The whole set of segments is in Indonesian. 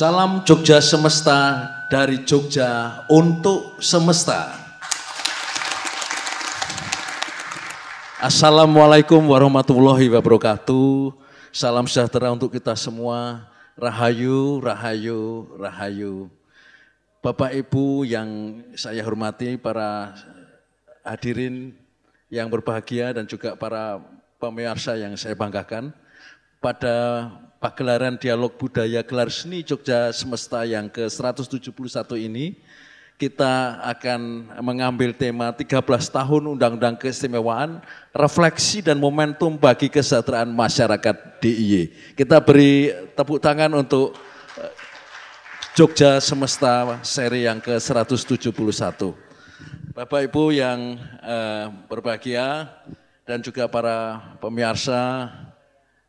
Salam Jogja Semesta dari Jogja untuk semesta. Assalamualaikum warahmatullahi wabarakatuh. Salam sejahtera untuk kita semua. Rahayu, rahayu, rahayu. Bapak Ibu yang saya hormati, para hadirin yang berbahagia dan juga para pemirsa yang saya banggakan. Pada pagelaran Dialog Budaya Gelar Seni Jogja Semesta yang ke-171 ini, kita akan mengambil tema 13 tahun Undang-Undang Keistimewaan, refleksi dan momentum bagi kesejahteraan masyarakat DIY. Kita beri tepuk tangan untuk Jogja Semesta seri yang ke-171. Bapak Ibu yang berbahagia dan juga para pemirsa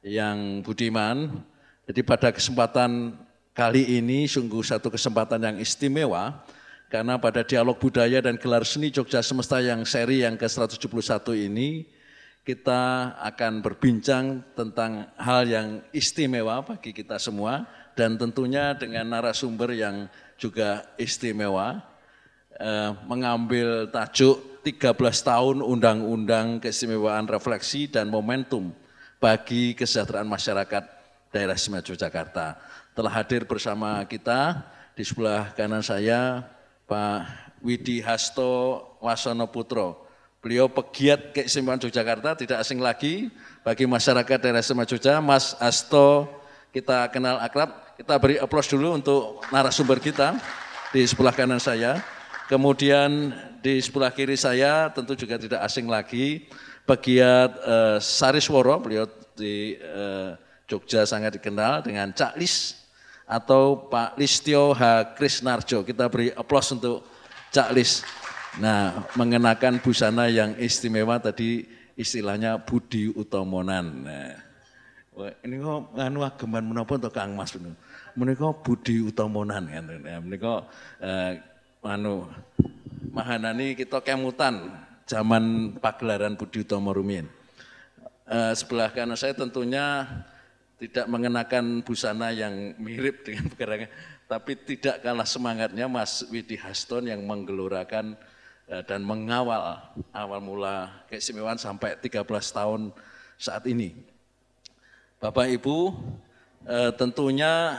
yang budiman, jadi pada kesempatan kali ini sungguh satu kesempatan yang istimewa, karena pada Dialog Budaya dan Gelar Seni Jogja Semesta yang seri yang ke-171 ini, kita akan berbincang tentang hal yang istimewa bagi kita semua, dan tentunya dengan narasumber yang juga istimewa, mengambil tajuk 13 tahun Undang-Undang Keistimewaan Refleksi dan Momentum bagi kesejahteraan masyarakat daerah istimewa Yogyakarta. Telah hadir bersama kita di sebelah kanan saya Pak Widi Hasto Wasono Putro. Beliau pegiat keistimewaan Yogyakarta, tidak asing lagi bagi masyarakat daerah istimewa Jogja. Mas Hasto kita kenal akrab, kita beri aplaus dulu untuk narasumber kita di sebelah kanan saya. Kemudian di sebelah kiri saya tentu juga tidak asing lagi pegiat Sarisworo, beliau di Jogja sangat dikenal dengan Cak Lis atau Pak Listio H. Krisnarjo. Kita beri aplaus untuk Cak Lis. Nah, mengenakan busana yang istimewa tadi istilahnya Budi Utomonan. Nah, ini kok nganu ageman menapa to Kang Mas bener. Menika Budi Utomonan kan. Menika mahanani kita kemutan zaman pagelaran Budi Utomo Rumiyin. Sebelah kanan saya tentunya tidak mengenakan busana yang mirip dengan pagelaran, tapi tidak kalah semangatnya Mas Widi Haston yang menggelorakan dan mengawal awal mula keistimewaan sampai 13 tahun saat ini. Bapak Ibu, tentunya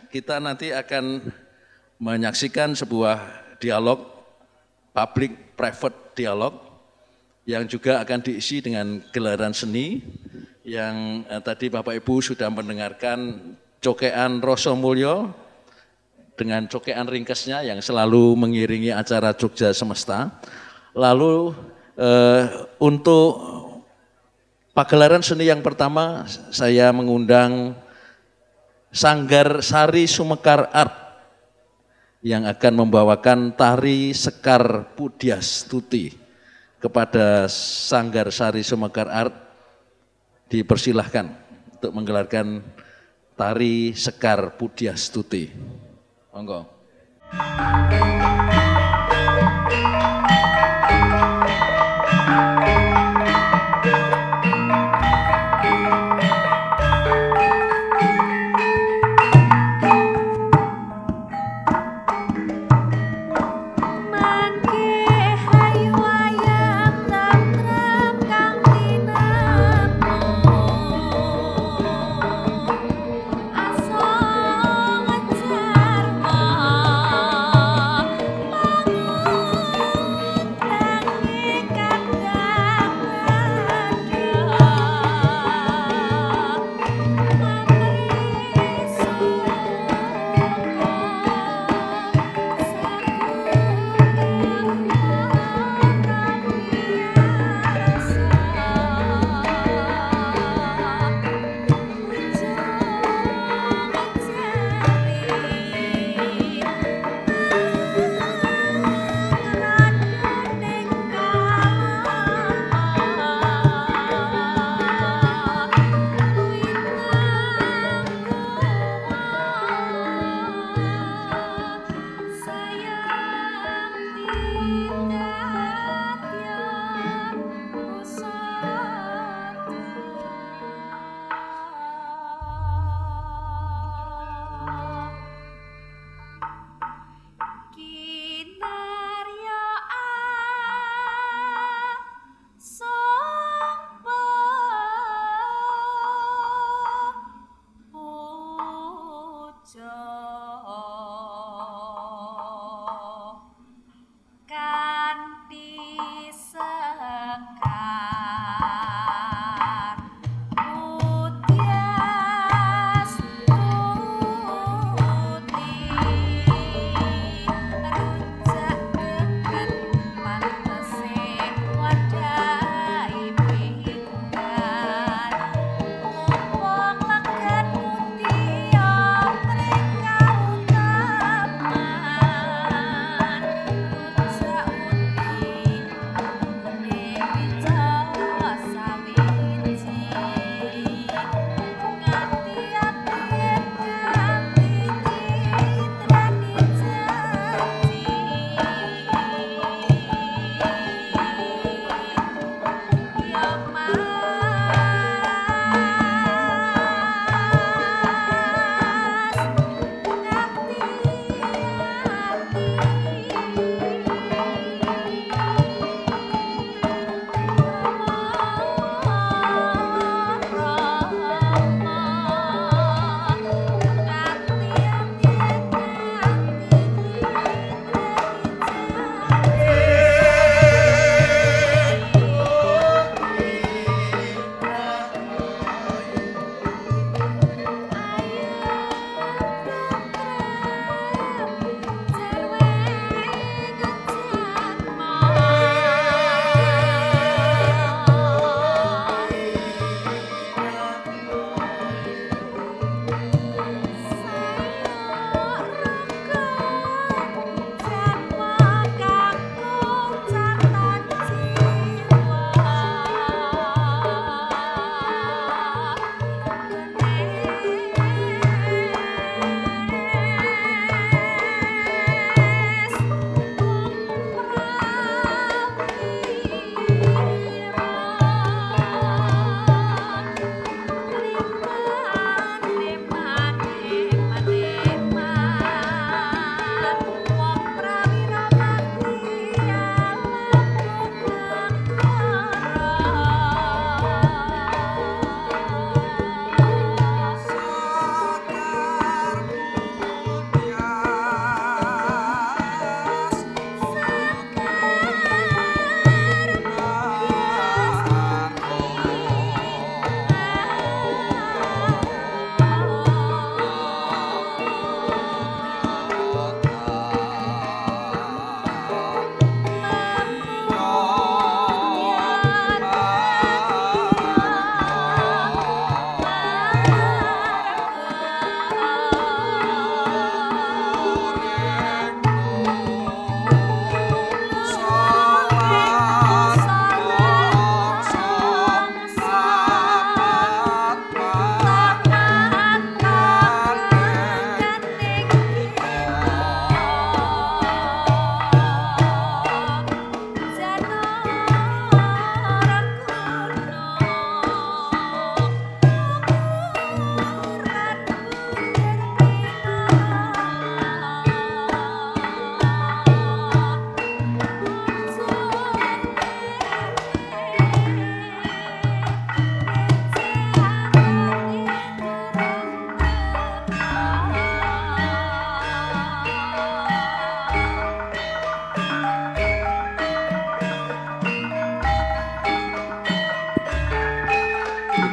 kita nanti akan menyaksikan sebuah dialog, public private dialog, yang juga akan diisi dengan gelaran seni yang tadi Bapak Ibu sudah mendengarkan cokean Rasa Mulya dengan cokean ringkesnya yang selalu mengiringi acara Jogja Semesta. Lalu untuk pagelaran seni yang pertama saya mengundang Sanggar Sari Sumekar Art yang akan membawakan tari Sekar Pudyastuti. Kepada Sanggar Sari Sumekar Art dipersilahkan untuk menggelarkan tari Sekar Pudyastuti. Monggo.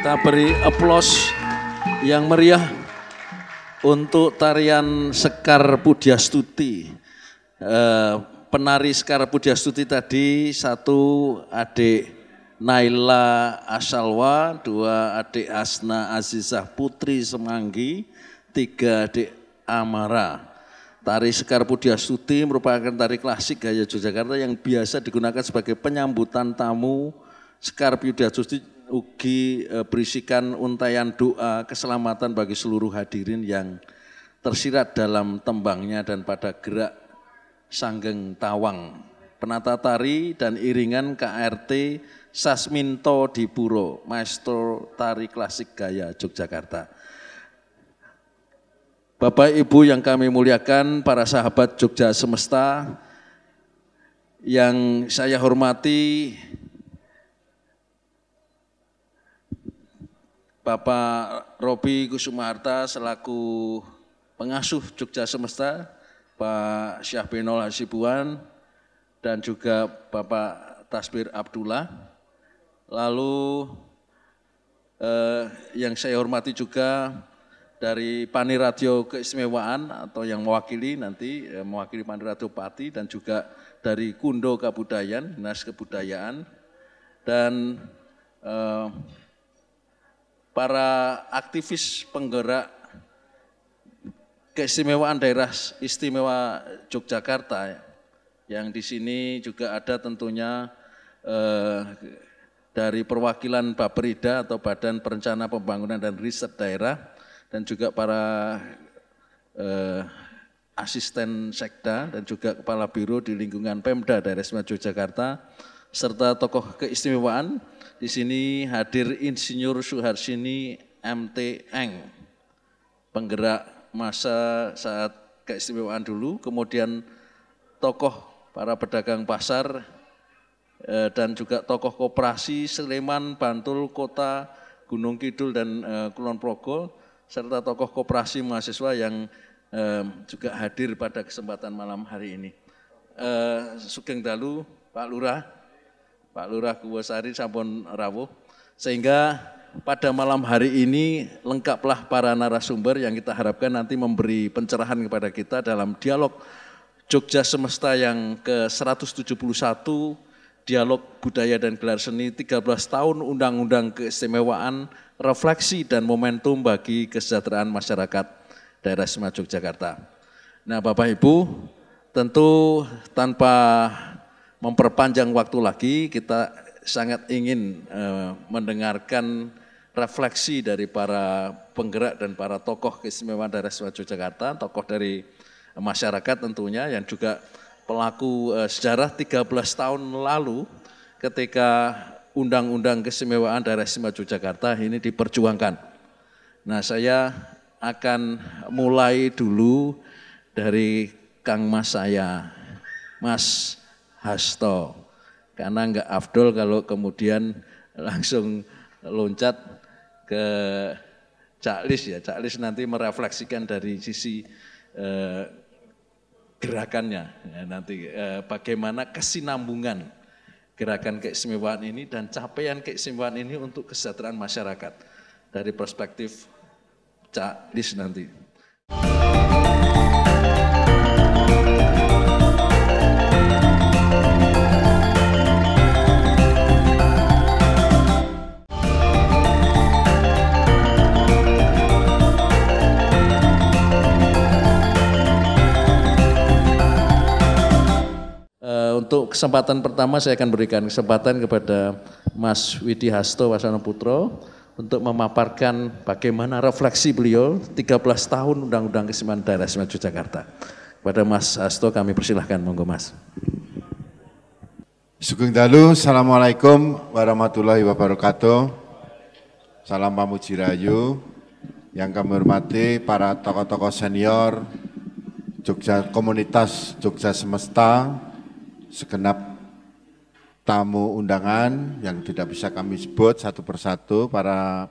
Kita beri aplaus yang meriah untuk tarian Sekar Pudiastuti. Penari Sekar Pudiastuti tadi, satu adik Naila Asalwa, dua adik Asna Azizah Putri Semanggi, tiga adik Amara. Tari Sekar Pudiastuti merupakan tari klasik gaya Yogyakarta yang biasa digunakan sebagai penyambutan tamu. Sekar Pudiastuti ugi berisikan untayan doa keselamatan bagi seluruh hadirin yang tersirat dalam tembangnya dan pada gerak sanggeng tawang. Penata tari dan iringan KRT Sasminto Dipuro, maestro tari klasik gaya Yogyakarta. Bapak Ibu yang kami muliakan, para sahabat Jogja Semesta yang saya hormati, Bapak Robi Kusumaharta selaku pengasuh Jogja Semesta, Pak Syahbenol Hasibuan, dan juga Bapak Tasbir Abdullah. Lalu yang saya hormati juga dari Paniradio Keistimewaan atau yang mewakili nanti, mewakili Paniradio Pati, dan juga dari Kundo Kabudayaan, Dinas Kebudayaan, dan para aktivis penggerak keistimewaan daerah istimewa Yogyakarta yang di sini juga ada tentunya dari perwakilan Baperida atau Badan Perencana Pembangunan dan Riset Daerah, dan juga para asisten sekda dan juga kepala biro di lingkungan Pemda Daerah Istimewa Yogyakarta, serta tokoh keistimewaan. Di sini hadir Insinyur Suharsini MT Eng, penggerak masa saat keistimewaan dulu, kemudian tokoh para pedagang pasar dan juga tokoh koperasi Sleman, Bantul, Kota, Gunung Kidul, dan Kulon Progo, serta tokoh koperasi mahasiswa yang juga hadir pada kesempatan malam hari ini. Sugeng dalu Pak Lurah Kuwasari sampun rawuh, sehingga pada malam hari ini lengkaplah para narasumber yang kita harapkan nanti memberi pencerahan kepada kita dalam dialog Jogja Semesta yang ke-171, dialog budaya dan gelar seni 13 tahun Undang-Undang Keistimewaan, refleksi dan momentum bagi kesejahteraan masyarakat daerah istimewa Yogyakarta. Nah Bapak Ibu, tentu tanpa memperpanjang waktu lagi, kita sangat ingin mendengarkan refleksi dari para penggerak dan para tokoh keistimewaan daerah istimewa Yogyakarta, tokoh dari masyarakat tentunya yang juga pelaku sejarah 13 tahun lalu ketika Undang-Undang Keistimewaan Daerah Istimewa Yogyakarta ini diperjuangkan. Nah saya akan mulai dulu dari Kang Mas saya, Mas Hasto, karena enggak afdol kalau kemudian langsung loncat ke Cak Lis ya. Cak Lis nanti merefleksikan dari sisi gerakannya, ya, nanti bagaimana kesinambungan gerakan keistimewaan ini dan capaian keistimewaan ini untuk kesejahteraan masyarakat dari perspektif Cak Lis nanti. Untuk kesempatan pertama saya akan berikan kesempatan kepada Mas Widi Hasto Wasono Putro untuk memaparkan bagaimana refleksi beliau 13 tahun Undang-Undang Keistimewaan Daerah Istimewa Yogyakarta. Kepada Mas Hasto kami persilahkan, monggo Mas. Sugeng dalu, Assalamualaikum warahmatullahi wabarakatuh. Salam pamuji rayu yang kami hormati para tokoh-tokoh senior Jogja, komunitas Jogja Semesta, segenap tamu undangan yang tidak bisa kami sebut satu persatu, para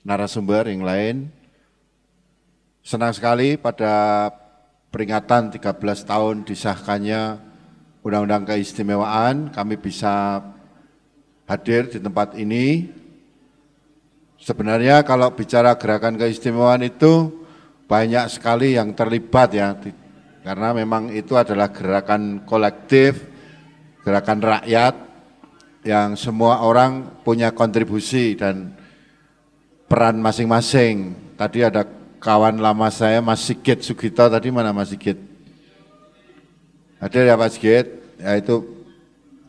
narasumber yang lain. Senang sekali pada peringatan 13 tahun disahkannya Undang-Undang Keistimewaan, kami bisa hadir di tempat ini Sebenarnya kalau bicara gerakan keistimewaan itu banyak sekali yang terlibat ya, karena memang itu adalah gerakan kolektif, gerakan rakyat yang semua orang punya kontribusi dan peran masing-masing. Tadi ada kawan lama saya, Mas Sigit Sugito, tadi mana Mas Sigit? Hadir ya Pak Sigit, ya itu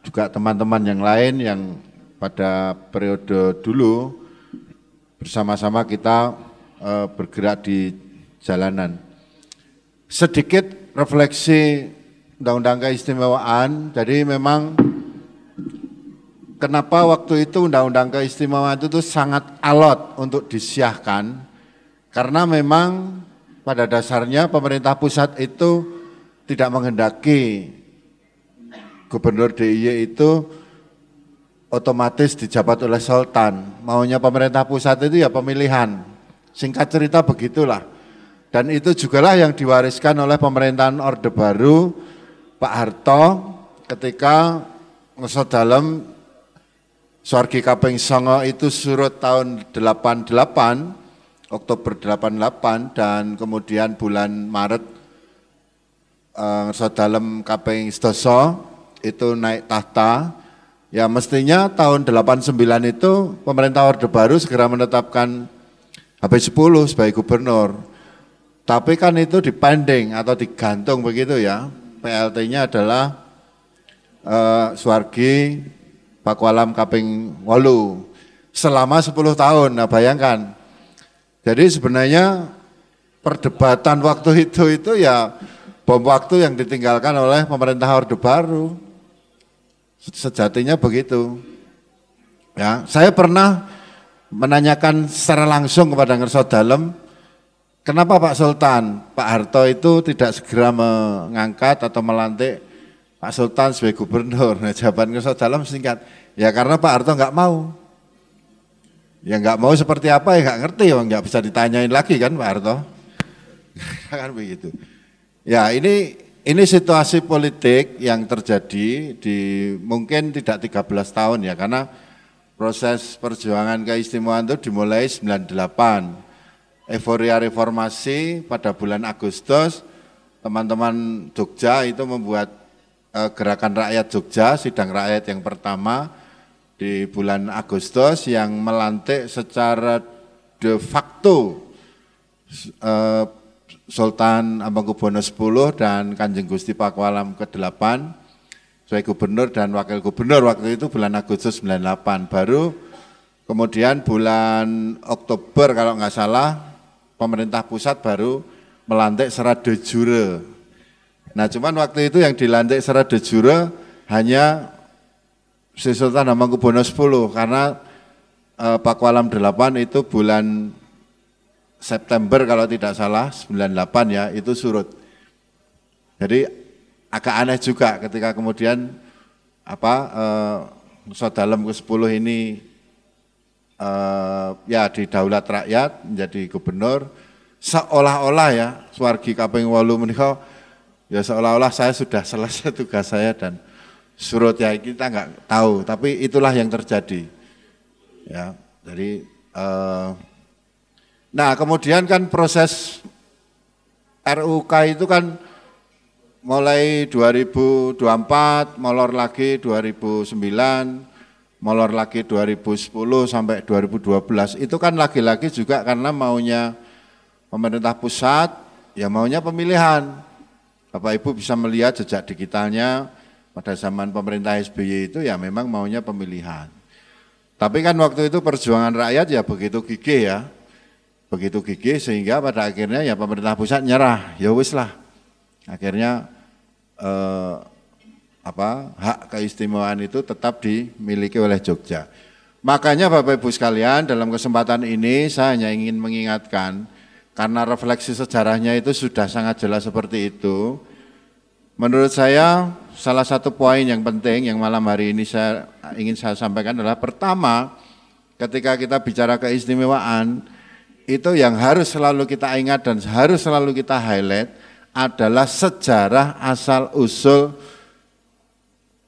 juga teman-teman yang lain yang pada periode dulu bersama-sama kita bergerak di jalanan. Sedikit refleksi Undang-Undang Keistimewaan, jadi memang kenapa waktu itu Undang-Undang Keistimewaan itu sangat alot untuk disiahkan, karena memang pada dasarnya pemerintah pusat itu tidak menghendaki Gubernur DIY itu otomatis dijabat oleh Sultan. Maunya pemerintah pusat itu ya pemilihan. Singkat cerita begitulah. Dan itu jugalah yang diwariskan oleh pemerintahan Orde Baru Pak Harto ketika ngesot dalem Suwargi Kaping Songo itu surut tahun 88, Oktober 88, dan kemudian bulan Maret ngesot dalem Kaping Sedoso itu naik tahta. Ya mestinya tahun 89 itu pemerintah Orde Baru segera menetapkan HP 10 sebagai gubernur. Tapi kan itu dipending atau digantung begitu ya. PLT-nya adalah Suwargi Pakualam Kaping 8 selama 10 tahun. Nah bayangkan. Jadi sebenarnya perdebatan waktu itu ya bom waktu yang ditinggalkan oleh pemerintah Orde Baru. Sejatinya begitu. Ya, saya pernah menanyakan secara langsung kepada Ngerso Dalem, kenapa Pak Sultan, Pak Harto itu tidak segera mengangkat atau melantik Pak Sultan sebagai gubernur. Nah, jawaban Ngerso Dalem singkat, ya karena Pak Harto nggak mau. Ya nggak mau seperti apa ya nggak ngerti, ya nggak bisa ditanyain lagi kan Pak Harto. Kan begitu. Ya ini situasi politik yang terjadi di mungkin tidak 13 tahun ya, karena proses perjuangan keistimewaan itu dimulai 98. Euforia reformasi pada bulan Agustus, teman-teman Jogja itu membuat gerakan rakyat Jogja, sidang rakyat yang pertama di bulan Agustus yang melantik secara de facto Sultan Hamengkubuwono X dan Kanjeng Gusti Pakualam ke-8 sebagai gubernur dan wakil gubernur waktu itu bulan Agustus 98. Baru kemudian bulan Oktober kalau nggak salah pemerintah pusat baru melantik secara de jure. Nah cuman waktu itu yang dilantik secara de jure hanya si Sultan Hamengkubuwono X karena Pakualam 8 itu bulan September kalau tidak salah 98 ya itu surut. Jadi agak aneh juga ketika kemudian Ngerso Dalem ke-10 ini ya didaulat rakyat menjadi gubernur, seolah-olah ya Suwargi Kaping 8 menika ya seolah-olah saya sudah selesai tugas saya dan surut ya kita nggak tahu, tapi itulah yang terjadi. Ya, jadi nah kemudian kan proses RUK itu kan mulai 2024, molor lagi 2009, molor lagi 2010 sampai 2012. Itu kan lagi-lagi juga karena maunya pemerintah pusat, ya maunya pemilihan. Bapak Ibu bisa melihat jejak digitalnya pada zaman pemerintah SBY itu ya memang maunya pemilihan. Tapi kan waktu itu perjuangan rakyat ya begitu gigih ya. Begitu gigih sehingga pada akhirnya ya pemerintah pusat nyerah, ya wis lah. Akhirnya hak keistimewaan itu tetap dimiliki oleh Jogja. Makanya Bapak Ibu sekalian dalam kesempatan ini saya hanya ingin mengingatkan, karena refleksi sejarahnya itu sudah sangat jelas seperti itu. Menurut saya salah satu poin yang penting yang malam hari ini ingin saya sampaikan adalah pertama, ketika kita bicara keistimewaan, itu yang harus selalu kita ingat dan harus selalu kita highlight adalah sejarah asal-usul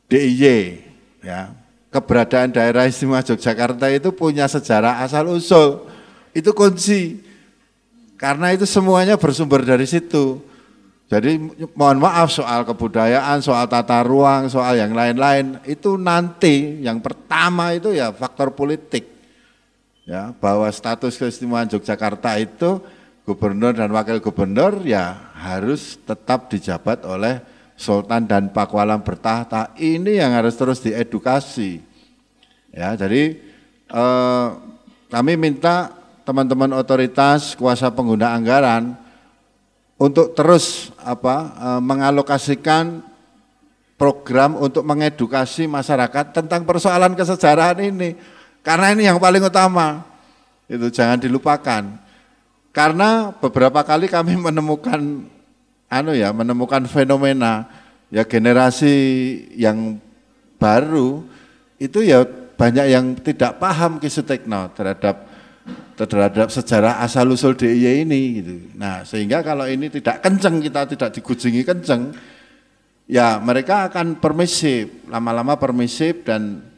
DIY. Ya. keberadaan daerah istimewa Yogyakarta itu punya sejarah asal usul. Itu kunci. Karena itu semuanya bersumber dari situ. Jadi mohon maaf soal kebudayaan, soal tata ruang, soal yang lain-lain itu nanti yang pertama itu ya faktor politik. Ya, bahwa status keistimewaan Yogyakarta itu gubernur dan wakil gubernur ya harus tetap dijabat oleh Sultan dan Pakualam bertahta. Ini yang harus terus diedukasi. Ya, jadi kami minta teman-teman otoritas kuasa pengguna anggaran untuk terus mengalokasikan program untuk mengedukasi masyarakat tentang persoalan kesejarahan ini. Karena ini yang paling utama. Itu jangan dilupakan. Karena beberapa kali kami menemukan fenomena ya generasi yang baru itu ya banyak yang tidak paham Ki Sutekno terhadap sejarah asal-usul DIY ini gitu. Nah, sehingga kalau ini tidak kenceng, kita tidak digujingi kenceng, ya mereka akan permisif, lama-lama permisif dan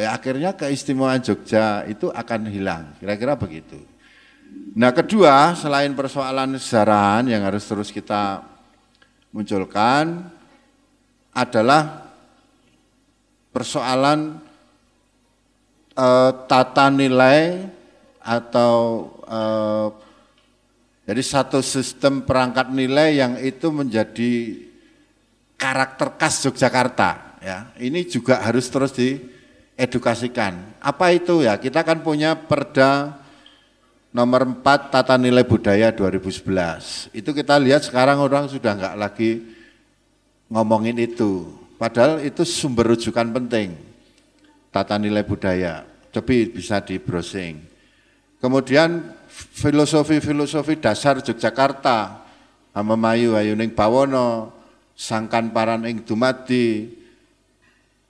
akhirnya keistimewaan Jogja itu akan hilang, kira-kira begitu. Nah, kedua, selain persoalan sejarahan yang harus terus kita munculkan adalah persoalan tata nilai atau jadi satu sistem perangkat nilai yang itu menjadi karakter khas Yogyakarta. Ya, ini juga harus terus diedukasikan. Apa itu ya? Kita kan punya Perda nomor 4 Tata Nilai Budaya 2011. Itu kita lihat sekarang orang sudah enggak lagi ngomongin itu. Padahal itu sumber rujukan penting. Tata nilai budaya, tapi bisa di browsing. Kemudian filosofi dasar Yogyakarta, Hamemayu Ayuning Bawono, Sangkan Paran ing Dumadi,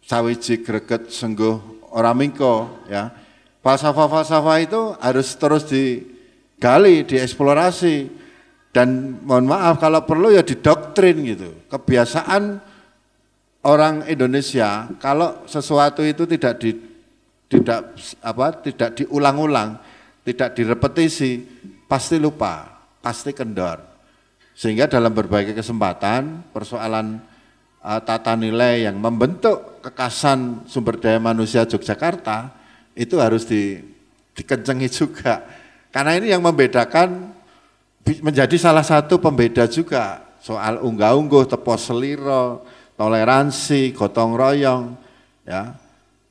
Sawiji greget sengguh ora mingko, ya. Falsafah-falsafah itu harus terus digali, dieksplorasi, dan mohon maaf kalau perlu ya didoktrin gitu. Kebiasaan orang Indonesia kalau sesuatu itu tidak diulang-ulang, tidak direpetisi, pasti lupa, pasti kendor. Sehingga dalam berbagai kesempatan persoalan tata nilai yang membentuk kekasan sumber daya manusia Yogyakarta itu harus dikencengi juga. Karena ini yang membedakan, menjadi salah satu pembeda juga soal unggah-ungguh, tepo seliro, toleransi, gotong royong, ya,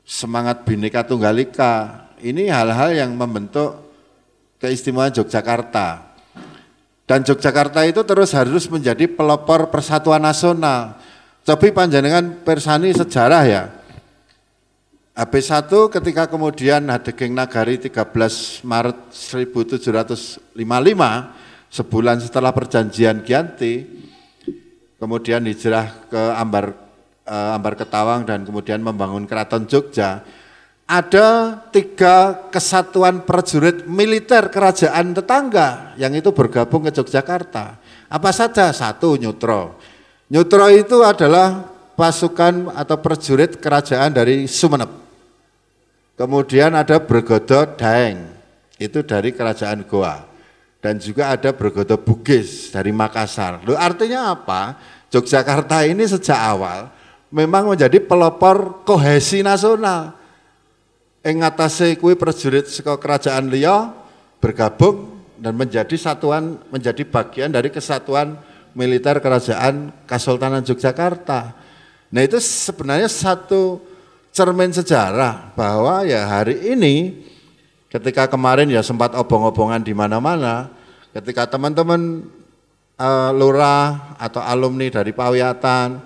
semangat Bhinneka Tunggal Ika. Ini hal-hal yang membentuk keistimewaan Yogyakarta. Dan Yogyakarta itu terus harus menjadi pelopor persatuan nasional. Tapi panjenengan persani sejarah ya. HP1 ketika kemudian Hadeging Nagari 13 Maret 1755, sebulan setelah perjanjian Giyanti, kemudian hijrah ke Ambar Ketawang dan kemudian membangun Keraton Jogja, ada 3 kesatuan prajurit militer kerajaan tetangga yang itu bergabung ke Yogyakarta. Apa saja? 1, Nyutro. Nyutro itu adalah pasukan atau prajurit kerajaan dari Sumenep. Kemudian ada Bergodo Daeng, itu dari kerajaan Goa. Dan juga ada Bergodo Bugis dari Makassar. Loh, artinya apa? Yogyakarta ini sejak awal memang menjadi pelopor kohesi nasional. Ing ngatasé kuwi prajurit saka kerajaan liya bergabung dan menjadi satuan, menjadi bagian dari kesatuan militer kerajaan Kesultanan Yogyakarta. Nah, itu sebenarnya satu cermin sejarah bahwa ya hari ini ketika kemarin ya sempat obong-obongan di mana-mana, ketika teman-teman lurah atau alumni dari Pawiyatan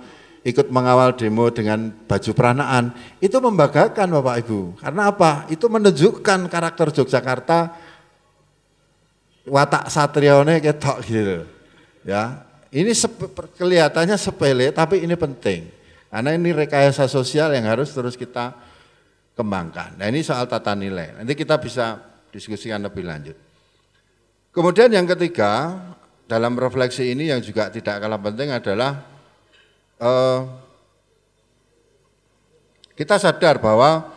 ikut mengawal demo dengan baju peranaan, itu membanggakan Bapak Ibu. Karena apa? Itu menunjukkan karakter Yogyakarta, watak satrione ketok gitu. Ya, ini kelihatannya sepele tapi ini penting. Karena ini rekayasa sosial yang harus terus kita kembangkan. Nah, ini soal tata nilai. Nanti kita bisa diskusikan lebih lanjut. Kemudian yang ketiga, dalam refleksi ini yang juga tidak kalah penting adalah Kita sadar bahwa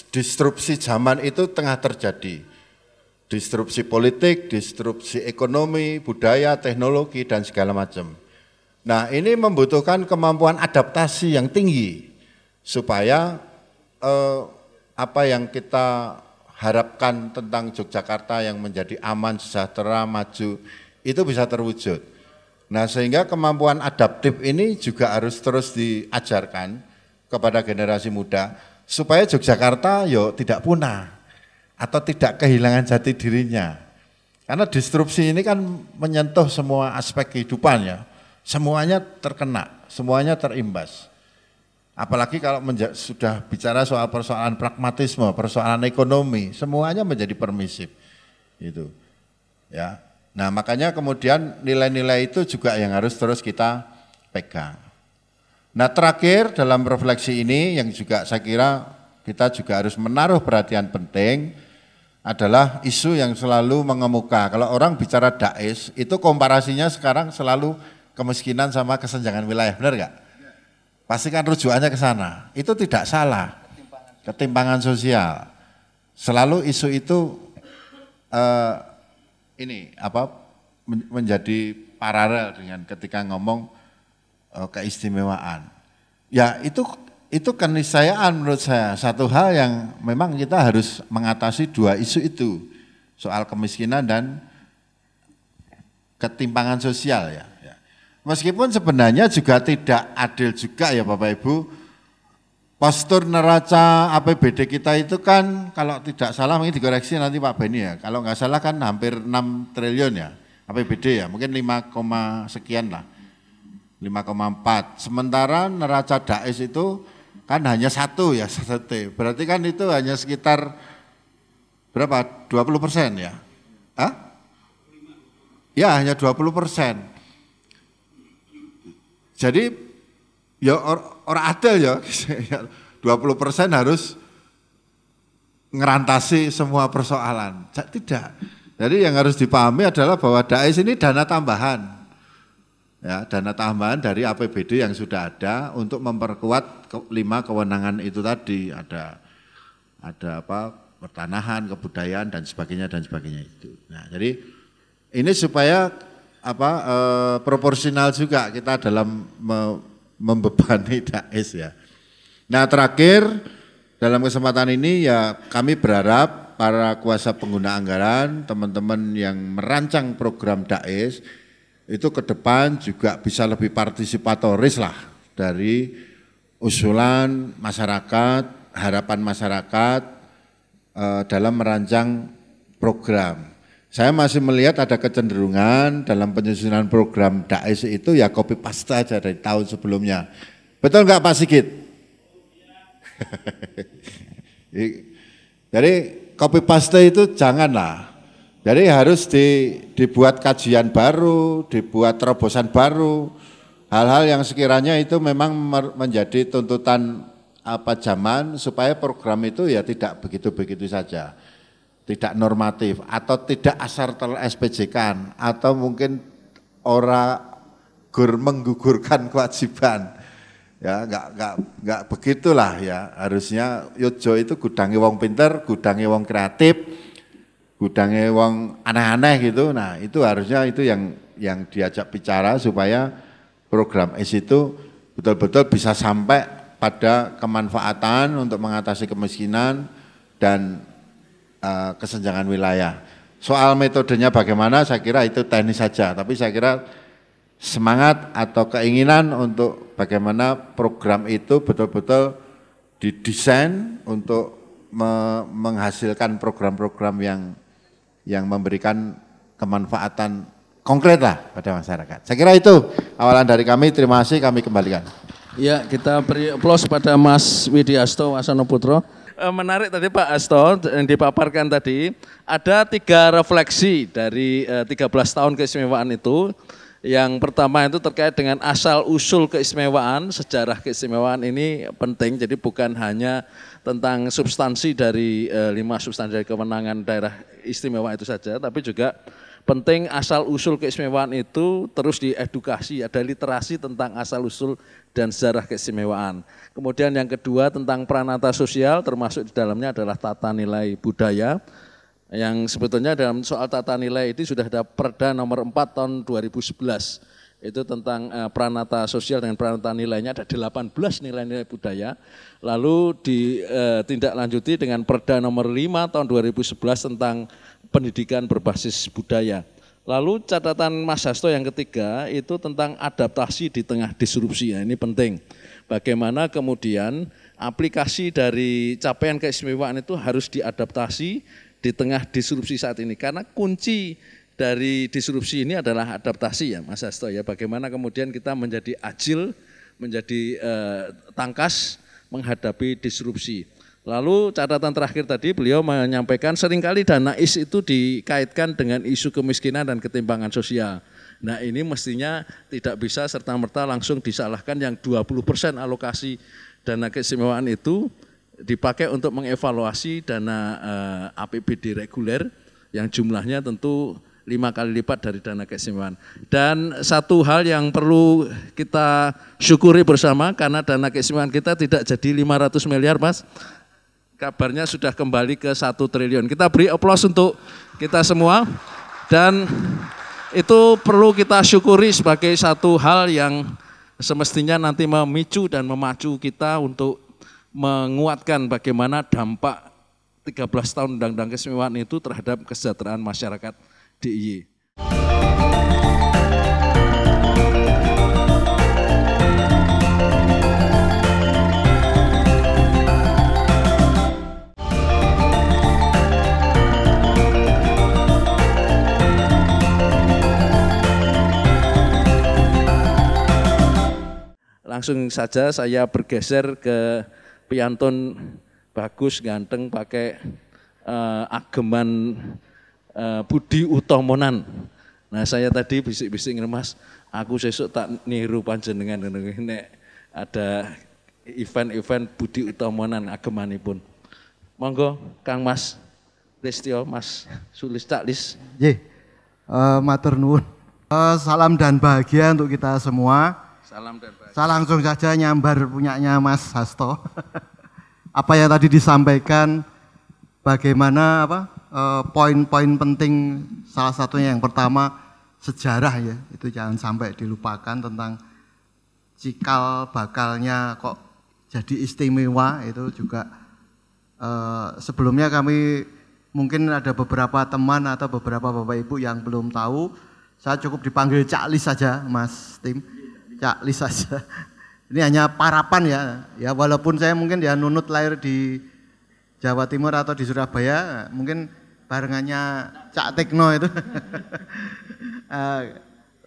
disrupsi zaman itu tengah terjadi. Disrupsi politik, disrupsi ekonomi, budaya, teknologi, dan segala macam. Nah, ini membutuhkan kemampuan adaptasi yang tinggi supaya apa yang kita harapkan tentang Yogyakarta yang menjadi aman, sejahtera, maju, itu bisa terwujud. Nah, sehingga kemampuan adaptif ini juga harus terus diajarkan kepada generasi muda, supaya Yogyakarta tidak punah atau tidak kehilangan jati dirinya. Karena disrupsi ini kan menyentuh semua aspek kehidupan ya, semuanya terkena, semuanya terimbas. Apalagi kalau sudah bicara soal persoalan pragmatisme, persoalan ekonomi, semuanya menjadi permisif. Itu. Ya. Nah, makanya kemudian nilai-nilai itu juga yang harus terus kita pegang. Nah, terakhir dalam refleksi ini yang juga saya kira kita juga harus menaruh perhatian penting adalah isu yang selalu mengemuka. Kalau orang bicara DAES, itu komparasinya sekarang selalu kemiskinan sama kesenjangan wilayah, benar enggak? Pasti kan rujukannya ke sana. Itu tidak salah. Ketimpangan sosial. Selalu isu itu menjadi paralel dengan ketika ngomong keistimewaan. Ya itu keniscayaan menurut saya. Satu hal yang memang kita harus mengatasi dua isu itu. Soal kemiskinan dan ketimpangan sosial ya. Meskipun sebenarnya juga tidak adil juga ya Bapak Ibu, postur neraca APBD kita itu kan kalau tidak salah mungkin dikoreksi nanti Pak Beni ya, kalau nggak salah kan hampir 6 triliun ya APBD ya, mungkin 5, sekian lah, 5,4. Sementara neraca DAES itu kan hanya 1 ya, 1T, berarti kan itu hanya sekitar berapa, 20% ya? Hah? Ya hanya 20%. Jadi ya orang adil ya, 20% harus ngerantasi semua persoalan. Tidak. Jadi yang harus dipahami adalah bahwa DAES ini dana tambahan. Ya, dana tambahan dari APBD yang sudah ada untuk memperkuat 5 kewenangan itu tadi. Ada pertanahan, kebudayaan dan sebagainya itu. Nah, jadi ini supaya proporsional juga kita dalam membebani DAES ya. Nah, terakhir dalam kesempatan ini ya kami berharap para kuasa pengguna anggaran, teman-teman yang merancang program DAES itu ke depan juga bisa lebih partisipatoris lah dari usulan masyarakat, harapan masyarakat dalam merancang program. Saya masih melihat ada kecenderungan dalam penyusunan program DAES itu ya copy paste aja dari tahun sebelumnya. Betul enggak Pak Sigit? Jadi copy paste itu janganlah. Jadi harus dibuat kajian baru, dibuat terobosan baru. Hal-hal yang sekiranya itu memang menjadi tuntutan zaman supaya program itu ya tidak begitu-begitu saja. Tidak normatif atau tidak asal ter-SPJ-kan atau mungkin menggugurkan kewajiban. Ya, enggak begitulah ya. Harusnya Yojo itu gudange wong pinter, gudange wong kreatif, gudange wong aneh-aneh gitu. Nah, itu harusnya itu yang diajak bicara supaya program S itu betul-betul bisa sampai pada kemanfaatan untuk mengatasi kemiskinan dan kesenjangan wilayah. Soal metodenya bagaimana saya kira itu teknis saja, tapi saya kira semangat atau keinginan untuk bagaimana program itu betul-betul didesain untuk menghasilkan program-program yang memberikan kemanfaatan konkret lah pada masyarakat. Saya kira itu awalan dari kami, terima kasih, kami kembalikan. Ya, kita beri aplaus pada Mas Widi Asto Wasono Putro. Menarik tadi Pak Asto yang dipaparkan tadi, ada 3 refleksi dari 13 tahun keistimewaan itu. Yang pertama itu terkait dengan asal-usul keistimewaan, sejarah keistimewaan ini penting, jadi bukan hanya tentang substansi dari 5 substansi dari kewenangan daerah istimewa itu saja, tapi juga penting asal-usul keistimewaan itu terus diedukasi, ada literasi tentang asal-usul dan sejarah keistimewaan. Kemudian yang kedua tentang pranata sosial, termasuk di dalamnya adalah tata nilai budaya, yang sebetulnya dalam soal tata nilai itu sudah ada Perda nomor 4 tahun 2011, itu tentang pranata sosial dan pranata nilainya ada 18 nilai-nilai budaya, lalu ditindaklanjuti dengan Perda nomor 5 tahun 2011 tentang pendidikan berbasis budaya. Lalu catatan Mas Hasto yang ketiga itu tentang adaptasi di tengah disrupsi. Nah, ini penting. Bagaimana kemudian aplikasi dari capaian keistimewaan itu harus diadaptasi di tengah disrupsi saat ini. Karena kunci dari disrupsi ini adalah adaptasi ya Mas Hasto ya. Bagaimana kemudian kita menjadi agil, menjadi tangkas menghadapi disrupsi. Lalu catatan terakhir tadi beliau menyampaikan seringkali dana IS itu dikaitkan dengan isu kemiskinan dan ketimpangan sosial. Nah ini mestinya tidak bisa serta-merta langsung disalahkan yang 20% alokasi dana keistimewaan itu dipakai untuk mengevaluasi dana APBD reguler yang jumlahnya tentu 5 kali lipat dari dana keistimewaan. Dan satu hal yang perlu kita syukuri bersama karena dana keistimewaan kita tidak jadi 500 miliar Mas. Kabarnya sudah kembali ke 1 triliun. Kita beri aplaus untuk kita semua dan itu perlu kita syukuri sebagai satu hal yang semestinya nanti memicu dan memacu kita untuk menguatkan bagaimana dampak 13 tahun Undang-Undang Keistimewaan itu terhadap kesejahteraan masyarakat DIY. Langsung saja saya bergeser ke piantun bagus, ganteng, pakai ageman Budi Utomonan. Nah saya tadi bisik-bisik Mas, aku sesuk tak niru panjenengan nek ada event-event Budi Utomonan agemanipun. Monggo Kang Mas Listio, Mas Sulis Caklis. Matur nuwun. Salam dan bahagia untuk kita semua. Salam dan bahagia. Saya langsung saja nyambar punyanya Mas Hasto. Apa yang tadi disampaikan, bagaimana poin-poin penting, salah satunya yang pertama sejarah ya, itu jangan sampai dilupakan tentang cikal bakalnya kok jadi istimewa. Itu juga sebelumnya kami mungkin ada beberapa teman atau beberapa bapak ibu yang belum tahu, saya cukup dipanggil Caklis saja Mas Tim. Caklis saja. Ini hanya parapan ya walaupun saya mungkin ya nunut lahir di Jawa Timur atau di Surabaya, mungkin barengannya Cak Tekno itu.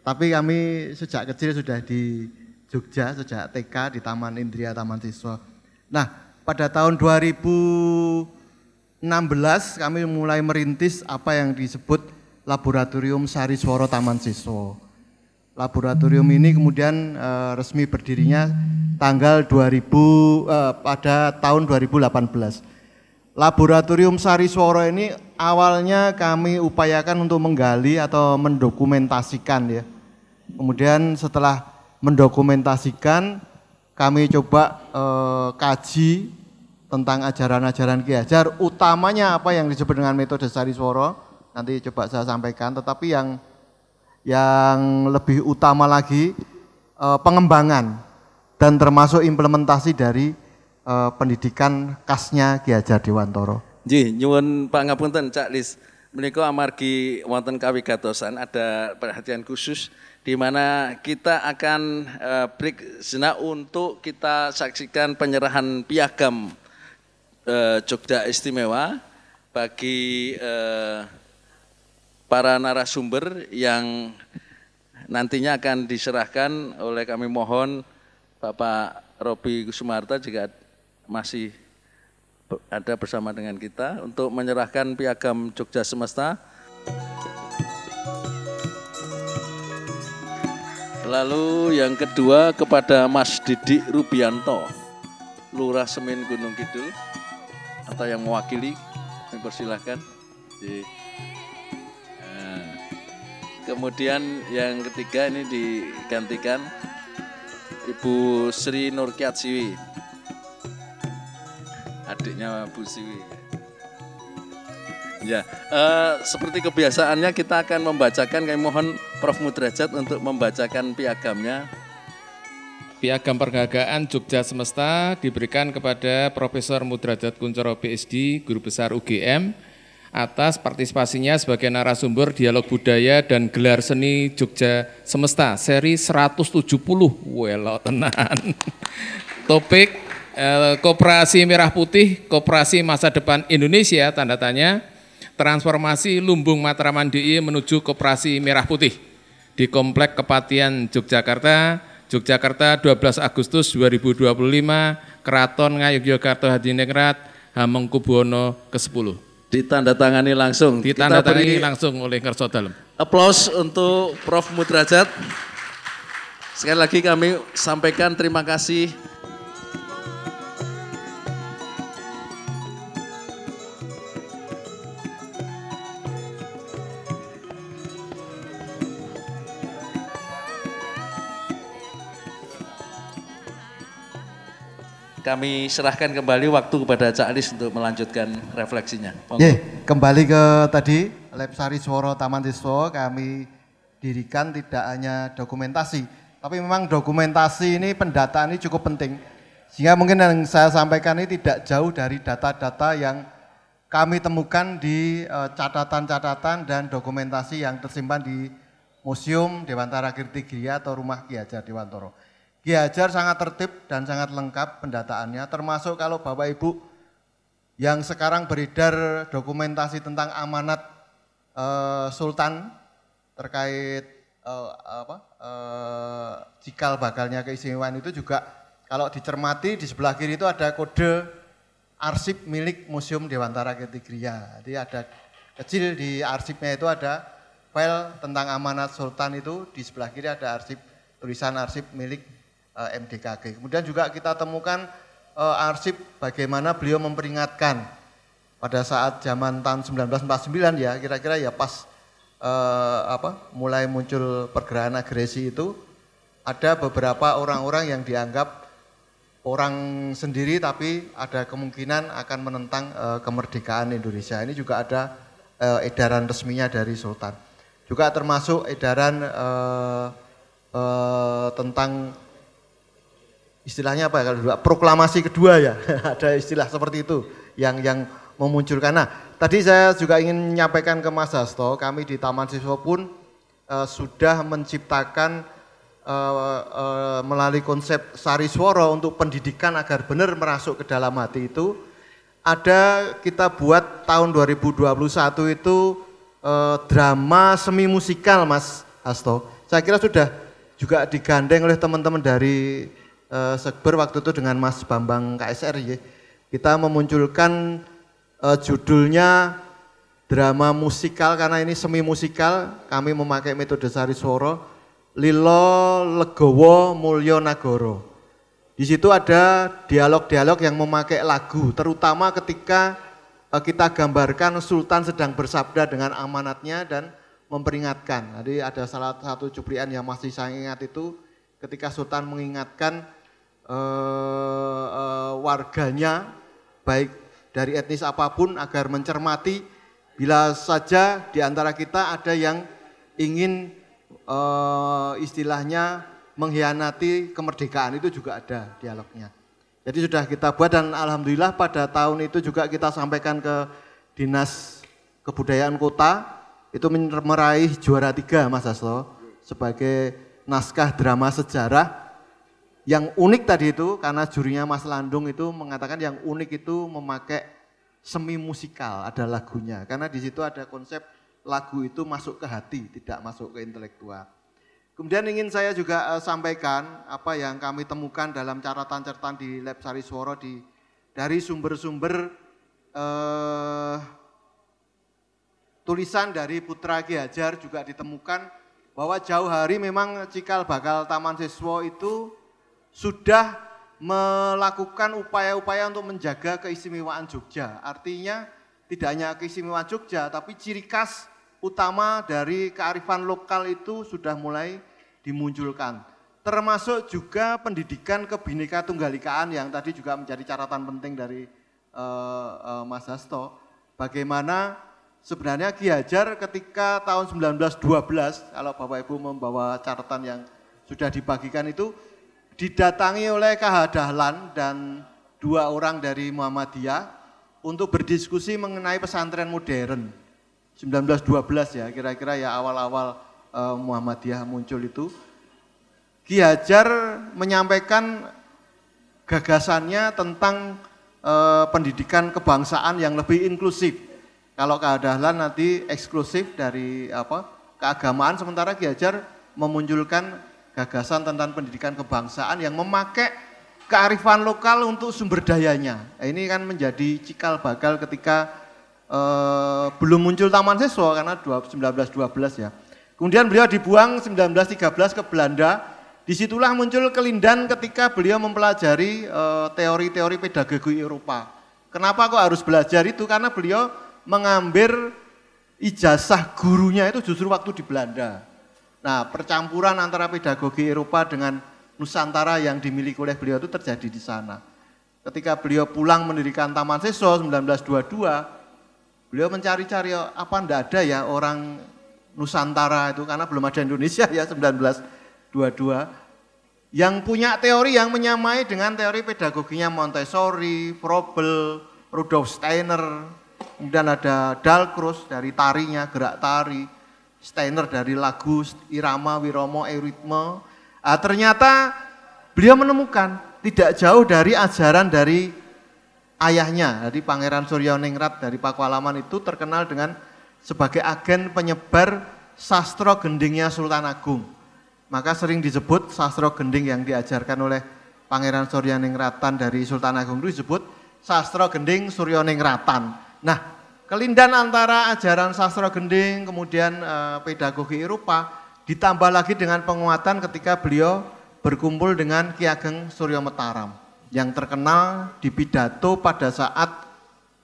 Tapi kami sejak kecil sudah di Jogja, sejak TK di Taman Indria Taman Siswa. Nah pada tahun 2016 kami mulai merintis apa yang disebut Laboratorium Sariswara Taman Siswa. Laboratorium ini kemudian resmi berdirinya tanggal pada tahun 2018. Laboratorium Sariswara ini awalnya kami upayakan untuk menggali atau mendokumentasikan ya. Kemudian setelah mendokumentasikan, kami coba kaji tentang ajaran-ajaran Ki Hajar, utamanya apa yang disebut dengan metode Sariswara. Nanti coba saya sampaikan, tetapi yang lebih utama lagi pengembangan dan termasuk implementasi dari pendidikan khasnya Ki Hajar Dewantara. Nggih, nyuwun pangapunten Cak Lis. Menika amargi wonten kawigatosan ada perhatian khusus di mana kita akan break sejenak untuk kita saksikan penyerahan piagam Jogja Istimewa bagi para narasumber yang nantinya akan diserahkan oleh, kami mohon Bapak Robi Kusumarta jika masih ada bersama dengan kita untuk menyerahkan piagam Jogja Semesta. Lalu yang kedua kepada Mas Didik Rubianto, Lurah Semin Gunung Kidul, atau yang mewakili, kami persilahkan. Kemudian yang ketiga ini digantikan Ibu Sri Nurkiat Siwi, adiknya Bu Siwi. Ya, seperti kebiasaannya kita akan membacakan, kami mohon Prof. Mudrajat untuk membacakan piagamnya. Piagam Perhargaan Jogja Semesta diberikan kepada Profesor Mudrajat Kuncoro PhD, Guru Besar UGM, atas partisipasinya sebagai narasumber Dialog Budaya dan Gelar Seni Jogja Semesta, seri 170, welo tenan. Topik, Koperasi Merah Putih, Koperasi Masa Depan Indonesia, tanda tanya, transformasi Lumbung Matraman DIY menuju Koperasi Merah Putih di Komplek Kepatihan Yogyakarta, Yogyakarta 12 Agustus 2025, Keraton Ngayogyakarta Hadiningrat, Hamengkubuwono ke-10. Ditandatangani langsung. Ditandatangani langsung oleh Kerso Dalem. Aplaus untuk Prof. Mudrajat. Sekali lagi kami sampaikan terima kasih. Kami serahkan kembali waktu kepada Cak Alis untuk melanjutkan refleksinya. Kembali ke tadi, Lab Sariswara Taman Siswa kami dirikan tidak hanya dokumentasi, tapi memang dokumentasi ini, pendataan ini cukup penting. Sehingga mungkin yang saya sampaikan ini tidak jauh dari data-data yang kami temukan di catatan-catatan dan dokumentasi yang tersimpan di Museum Dewantara Kirtigiriya atau Rumah Ki Hajar Dewantara. Ki Hajar sangat tertib dan sangat lengkap pendataannya, termasuk kalau Bapak Ibu yang sekarang beredar dokumentasi tentang amanat Sultan terkait cikal bakalnya keistimewaan itu juga kalau dicermati di sebelah kiri itu ada kode arsip milik Museum Dewantara Kirtigiriya. Jadi ada kecil di arsipnya itu ada file tentang amanat Sultan itu, di sebelah kiri ada arsip, tulisan arsip milik MDKG. Kemudian juga kita temukan arsip bagaimana beliau memperingatkan pada saat zaman tahun 1949 ya, kira-kira ya pas mulai muncul pergerakan agresi itu, ada beberapa orang-orang yang dianggap orang sendiri tapi ada kemungkinan akan menentang kemerdekaan Indonesia. Ini juga ada edaran resminya dari Sultan. Juga termasuk edaran tentang istilahnya apa ya kalau dulu, proklamasi kedua ya, ada istilah seperti itu yang memunculkan. Nah, tadi saya juga ingin menyampaikan ke Mas Hasto, kami di Taman Siswa pun sudah menciptakan melalui konsep Sariswara untuk pendidikan agar benar merasuk ke dalam hati itu, ada kita buat tahun 2021 itu drama semi musikal Mas Hasto. Saya kira sudah juga digandeng oleh teman-teman dari Sekber waktu itu dengan Mas Bambang KSR ya. Kita memunculkan judulnya drama musikal karena ini semi musikal, kami memakai metode Sariswara, Lilo Legowo Mulyo Nagoro. Di situ ada dialog-dialog yang memakai lagu, terutama ketika kita gambarkan Sultan sedang bersabda dengan amanatnya dan memperingatkan. Jadi ada salah satu cuplikan yang masih saya ingat itu ketika Sultan mengingatkan warganya baik dari etnis apapun agar mencermati bila saja di antara kita ada yang ingin istilahnya mengkhianati kemerdekaan, itu juga ada dialognya. Jadi sudah kita buat dan alhamdulillah pada tahun itu juga kita sampaikan ke Dinas Kebudayaan Kota, itu meraih juara 3 Mas Hasto sebagai naskah drama sejarah. Yang unik tadi itu karena jurinya Mas Landung itu mengatakan yang unik itu memakai semi musikal, ada lagunya. Karena di situ ada konsep lagu itu masuk ke hati, tidak masuk ke intelektual. Kemudian ingin saya juga sampaikan apa yang kami temukan dalam catatan-catatan di Lab Sariswara dari sumber-sumber tulisan dari Putra Ki Hajar juga ditemukan bahwa jauh hari memang cikal bakal Taman Siswa itu sudah melakukan upaya-upaya untuk menjaga keistimewaan Jogja. Artinya tidak hanya keistimewaan Jogja, tapi ciri khas utama dari kearifan lokal itu sudah mulai dimunculkan. Termasuk juga pendidikan Bhinneka Tunggal Ikaan yang tadi juga menjadi catatan penting dari Mas Hasto. Bagaimana sebenarnya Ki Hajar ketika tahun 1912, kalau Bapak Ibu membawa catatan yang sudah dibagikan itu, didatangi oleh KH Dahlan dan 2 orang dari Muhammadiyah untuk berdiskusi mengenai pesantren modern. 1912 ya, kira-kira ya awal-awal Muhammadiyah muncul itu. Ki Hajar menyampaikan gagasannya tentang pendidikan kebangsaan yang lebih inklusif. Kalau KH Dahlan nanti eksklusif dari keagamaan, sementara Ki Hajar memunculkan gagasan tentang pendidikan kebangsaan yang memakai kearifan lokal untuk sumber dayanya. Ini kan menjadi cikal bakal ketika belum muncul Taman Siswa karena 1912 ya. Kemudian beliau dibuang 1913 ke Belanda. Disitulah muncul kelindan ketika beliau mempelajari teori-teori pedagogi Eropa. Kenapa kok harus belajar itu? Karena beliau mengambil ijazah gurunya itu justru waktu di Belanda. Nah, percampuran antara pedagogi Eropa dengan Nusantara yang dimiliki oleh beliau itu terjadi di sana. Ketika beliau pulang mendirikan Taman Siswa 1922, beliau mencari-cari apa enggak ada ya orang Nusantara itu, karena belum ada Indonesia ya 1922. Yang punya teori yang menyamai dengan teori pedagoginya Montessori, Froebel, Rudolf Steiner, kemudian ada Dalcroze dari tarinya, gerak tari, Steiner dari lagu, irama, wiromo, euritme. Ternyata beliau menemukan tidak jauh dari ajaran dari ayahnya, dari Pangeran Suryaningrat dari Pakualaman itu terkenal dengan sebagai agen penyebar sastra gendingnya Sultan Agung. Maka sering disebut sastra gending yang diajarkan oleh Pangeran Suryaningratan dari Sultan Agung itu disebut sastra gending Suryaningratan. Nah, kelindan antara ajaran sastra gending kemudian pedagogi Eropa ditambah lagi dengan penguatan ketika beliau berkumpul dengan Ki Ageng Suryo Mataram yang terkenal di pidato pada saat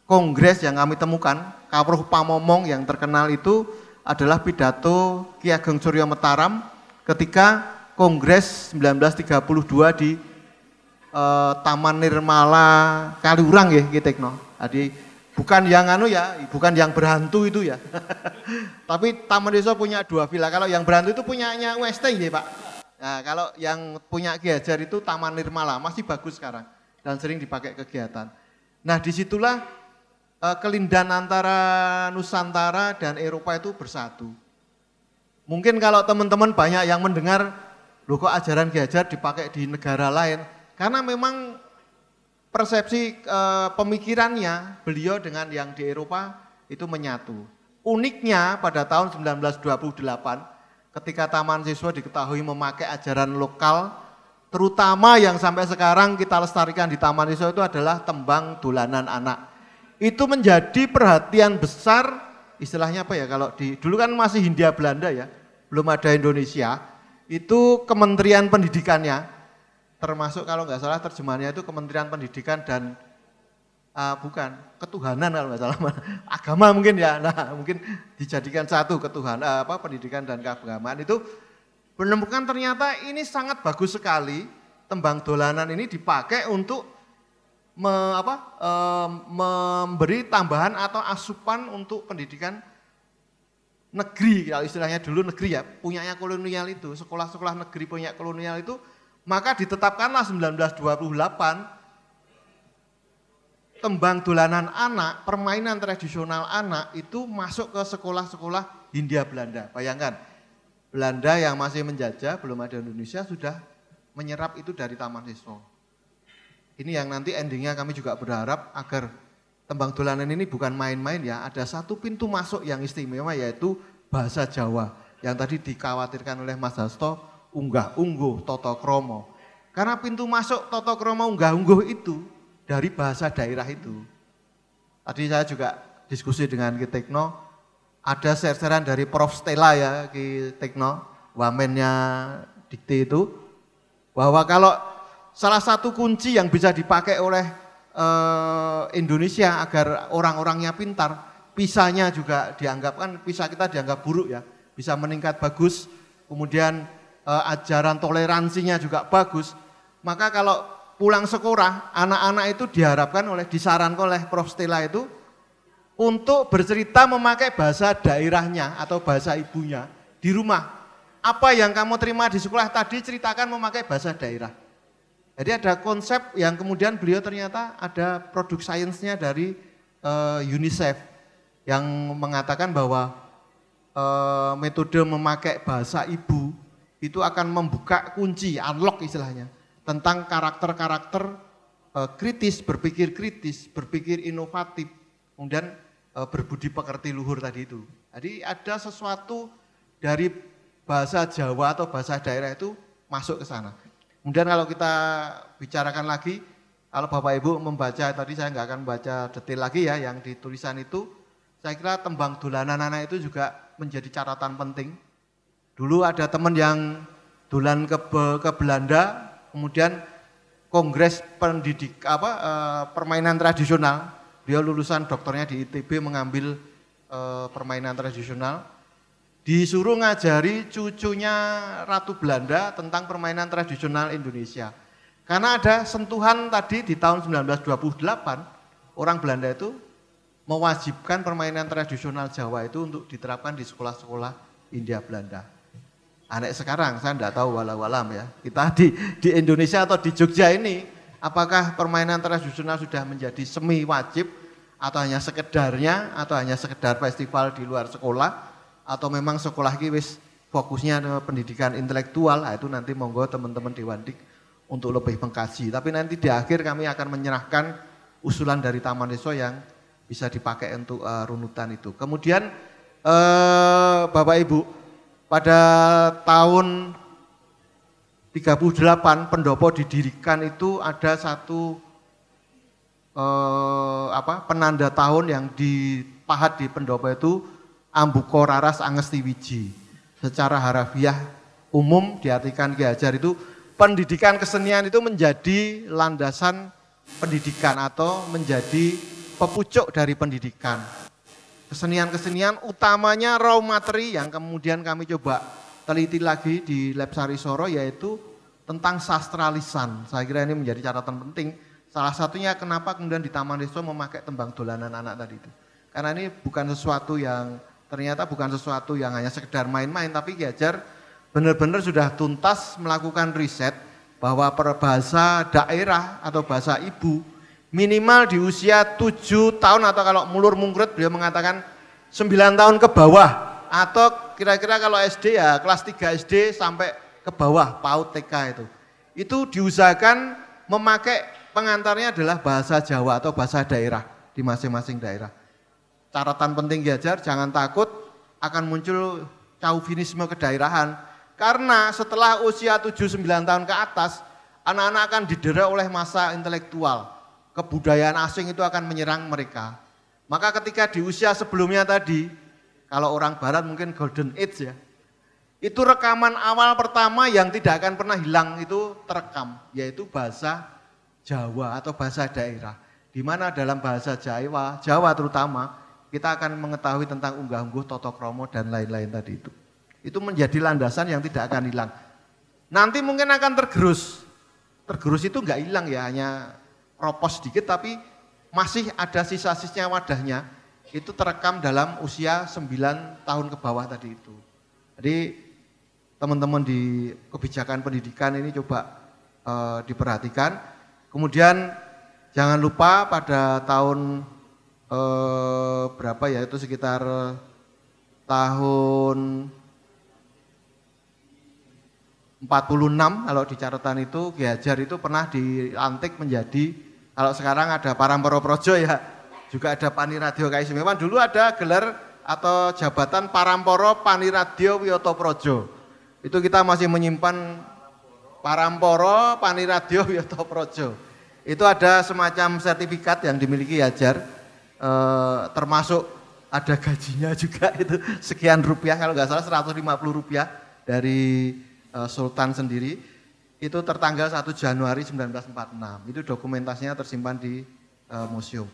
kongres yang kami temukan, Kawruh Pamomong yang terkenal itu adalah pidato Ki Ageng Suryo Mataram ketika kongres 1932 di Taman Nirmala Kaliurang ya Ki Tekno. Jadi bukan yang bukan yang berhantu itu ya. Tapi Taman Desa punya 2 villa. Kalau yang berhantu itu punyanya UST ya Pak. Nah, kalau yang punya Ki Hajar itu Taman Nirmala, masih bagus sekarang dan sering dipakai kegiatan. Nah, disitulah kelindan antara Nusantara dan Eropa itu bersatu. Mungkin kalau teman-teman banyak yang mendengar, loh kok ajaran Ki Hajar dipakai di negara lain, karena memang persepsi pemikirannya beliau dengan yang di Eropa itu menyatu. Uniknya pada tahun 1928 ketika Taman Siswa diketahui memakai ajaran lokal, terutama yang sampai sekarang kita lestarikan di Taman Siswa itu adalah tembang dolanan anak. Itu menjadi perhatian besar, istilahnya apa ya, kalau dulu kan masih Hindia Belanda ya, belum ada Indonesia, itu Kementerian Pendidikannya, termasuk kalau nggak salah terjemahannya itu Kementerian Pendidikan dan bukan ketuhanan kalau nggak salah, agama mungkin ya, nah mungkin dijadikan satu ketuhanan pendidikan dan keagamaan itu menemukan ternyata ini sangat bagus sekali, tembang dolanan ini dipakai untuk memberi tambahan atau asupan untuk pendidikan negeri, kalau istilahnya dulu negeri ya, punyanya kolonial itu, sekolah-sekolah negeri punya kolonial itu, maka ditetapkanlah 1928 tembang dolanan anak, permainan tradisional anak itu masuk ke sekolah-sekolah Hindia Belanda. Bayangkan, Belanda yang masih menjajah, belum ada Indonesia, sudah menyerap itu dari Taman Siswa. Ini yang nanti endingnya kami juga berharap agar tembang dolanan ini bukan main-main ya, ada satu pintu masuk yang istimewa yaitu bahasa Jawa. Yang tadi dikhawatirkan oleh Mas Hasto, unggah-ungguh, toto kromo. Karena pintu masuk toto kromo unggah-ungguh itu dari bahasa daerah itu. Tadi saya juga diskusi dengan Ki Tekno, ada share-sharean dari Prof. Stella ya Ki Tekno, wamennya Dikti itu, bahwa kalau salah satu kunci yang bisa dipakai oleh Indonesia agar orang-orangnya pintar, PISA-nya juga dianggap, kan PISA kita dianggap buruk ya, bisa meningkat bagus, kemudian ajaran toleransinya juga bagus, maka kalau pulang sekolah, anak-anak itu diharapkan disarankan oleh Prof. Stella itu untuk bercerita memakai bahasa daerahnya atau bahasa ibunya di rumah. Apa yang kamu terima di sekolah tadi ceritakan memakai bahasa daerah. Jadi ada konsep yang kemudian beliau ternyata ada produk sainsnya dari UNICEF yang mengatakan bahwa metode memakai bahasa ibu itu akan membuka kunci, unlock istilahnya, tentang karakter-karakter kritis, berpikir inovatif, kemudian berbudi pekerti luhur tadi itu. Jadi ada sesuatu dari bahasa Jawa atau bahasa daerah itu masuk ke sana. Kemudian kalau kita bicarakan lagi, kalau Bapak Ibu membaca, tadi saya nggak akan baca detail lagi ya yang di tulisan itu, saya kira tembang dolanan anak itu juga menjadi catatan penting. Dulu ada teman yang dolan ke Belanda, kemudian kongres permainan tradisional. Dia lulusan doktornya di ITB mengambil permainan tradisional. Disuruh ngajari cucunya Ratu Belanda tentang permainan tradisional Indonesia. Karena ada sentuhan tadi di tahun 1928, orang Belanda itu mewajibkan permainan tradisional Jawa itu untuk diterapkan di sekolah-sekolah Hindia Belanda. Anak sekarang saya tidak tahu walau-walam ya. Kita di Indonesia atau di Jogja ini, apakah permainan tradisional sudah menjadi semi wajib atau hanya sekedarnya atau hanya sekedar festival di luar sekolah, atau memang sekolah ini wis fokusnya ke pendidikan intelektual, itu nanti monggo teman-teman Dewandik untuk lebih mengkaji. Tapi nanti di akhir kami akan menyerahkan usulan dari Taman Desa yang bisa dipakai untuk runutan itu. Kemudian Bapak Ibu, pada tahun 38 pendopo didirikan itu ada satu penanda tahun yang dipahat di pendopo itu Ambuko Raras Angesti Wiji. Secara harafiah umum diartikan Ki Hajar itu pendidikan kesenian itu menjadi landasan pendidikan atau menjadi pepucuk dari pendidikan. Kesenian-kesenian utamanya raw materi yang kemudian kami coba teliti lagi di Lab Sarisoro yaitu tentang sastra lisan. Saya kira ini menjadi catatan penting. Salah satunya kenapa kemudian di Taman Desa memakai tembang dolanan anak tadi itu. Karena ini bukan sesuatu yang hanya sekedar main-main, tapi Ki Hajar benar-benar sudah tuntas melakukan riset bahwa bahasa daerah atau bahasa ibu minimal di usia 7 tahun atau kalau mulur mungkret beliau mengatakan 9 tahun ke bawah atau kira-kira kalau SD ya kelas 3 SD sampai ke bawah PAUD TK itu diusahakan memakai pengantarnya adalah bahasa Jawa atau bahasa daerah di masing-masing daerah. Catatan penting Ki Hajar, jangan takut akan muncul chauvinisme kedaerahan karena setelah usia 7-9 tahun ke atas anak-anak akan didera oleh masa intelektual. Kebudayaan asing itu akan menyerang mereka. Maka ketika di usia sebelumnya tadi, kalau orang barat mungkin golden age ya, itu rekaman awal pertama yang tidak akan pernah hilang itu terekam, yaitu bahasa Jawa atau bahasa daerah. Di mana dalam bahasa Jawa terutama, kita akan mengetahui tentang unggah-ungguh, toto kromo dan lain-lain tadi itu. Itu menjadi landasan yang tidak akan hilang. Nanti mungkin akan tergerus. Tergerus itu enggak hilang ya, hanya ropos sedikit tapi masih ada sisa-sisanya wadahnya. Itu terekam dalam usia 9 tahun ke bawah tadi itu. Jadi teman-teman di kebijakan pendidikan ini coba diperhatikan. Kemudian jangan lupa pada tahun berapa ya, itu sekitar tahun 46 kalau di catatan itu Ki Hajar itu pernah dilantik menjadi, kalau sekarang ada Paramporo Projo ya, juga ada Paniradio Kaisemewan. Dulu ada gelar atau jabatan Paramporo Paniradio Wiyoto Projo. Itu kita masih menyimpan Paramporo Paniradio Wiyoto Projo. Itu ada semacam sertifikat yang dimiliki Hajar, termasuk ada gajinya juga itu sekian rupiah, kalau nggak salah 150 rupiah dari Sultan sendiri. Itu tertanggal 1 Januari 1946. Itu dokumentasinya tersimpan di museum.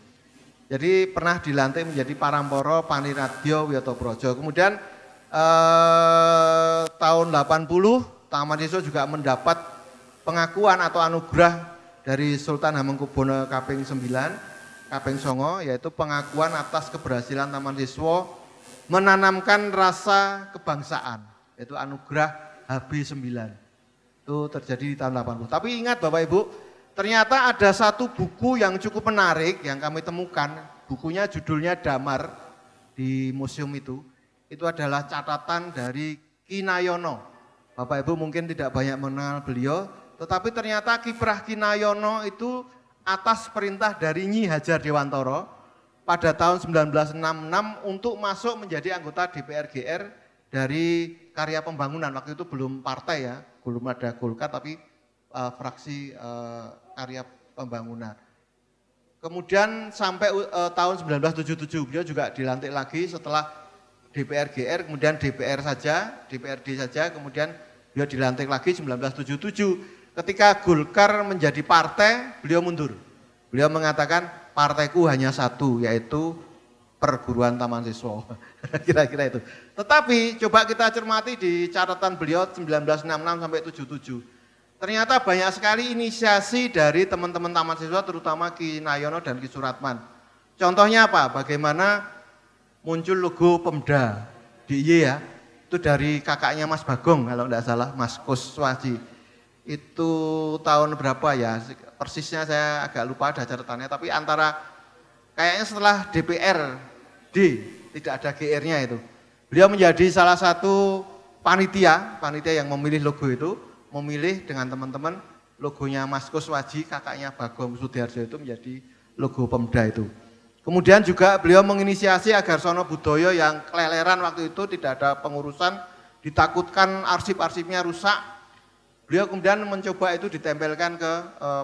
Jadi pernah dilantik menjadi Paramporo Paniradya Wiyoto Projo. Kemudian tahun 80 Taman Siswa juga mendapat pengakuan atau anugerah dari Sultan Hamengkubuwono Kaping 9, Kaping Songo, yaitu pengakuan atas keberhasilan Taman Siswa menanamkan rasa kebangsaan, yaitu anugerah HB9. Itu terjadi di tahun 80. Tapi ingat Bapak Ibu, ternyata ada satu buku yang cukup menarik yang kami temukan. Bukunya judulnya Damar di museum itu. Itu adalah catatan dari Kinayono. Bapak Ibu mungkin tidak banyak mengenal beliau, tetapi ternyata kiprah Kinayono itu atas perintah dari Nyi Hajar Dewantoro pada tahun 1966 untuk masuk menjadi anggota DPR GR dari Karya Pembangunan. Waktu itu belum partai ya, belum ada Golkar tapi fraksi Karya Pembangunan. Kemudian sampai tahun 1977 beliau juga dilantik lagi setelah DPR GR, kemudian DPR saja, DPRD saja, kemudian beliau dilantik lagi 1977. Ketika Golkar menjadi partai, beliau mundur. Beliau mengatakan partaiku hanya satu, yaitu Perguruan Taman Siswa. Kira-kira itu. Tetapi coba kita cermati di catatan beliau 1966 sampai 77. Ternyata banyak sekali inisiasi dari teman-teman Taman Siswa, terutama Ki Nayono dan Ki Suratman. Contohnya apa? Bagaimana muncul logo Pemda DIY ya, itu dari kakaknya Mas Bagong kalau tidak salah, Mas Kuswaji. Itu tahun berapa ya, persisnya saya agak lupa ada catatannya, tapi antara kayaknya setelah DPRD, tidak ada GR-nya itu. Beliau menjadi salah satu panitia yang memilih logo itu, memilih dengan teman-teman logonya Mas Kuswaji, kakaknya Bagong Sudiharjo itu menjadi logo Pemda itu. Kemudian juga beliau menginisiasi agar sono budaya yang keleleran waktu itu tidak ada pengurusan, ditakutkan arsip-arsipnya rusak. Beliau kemudian mencoba itu ditempelkan ke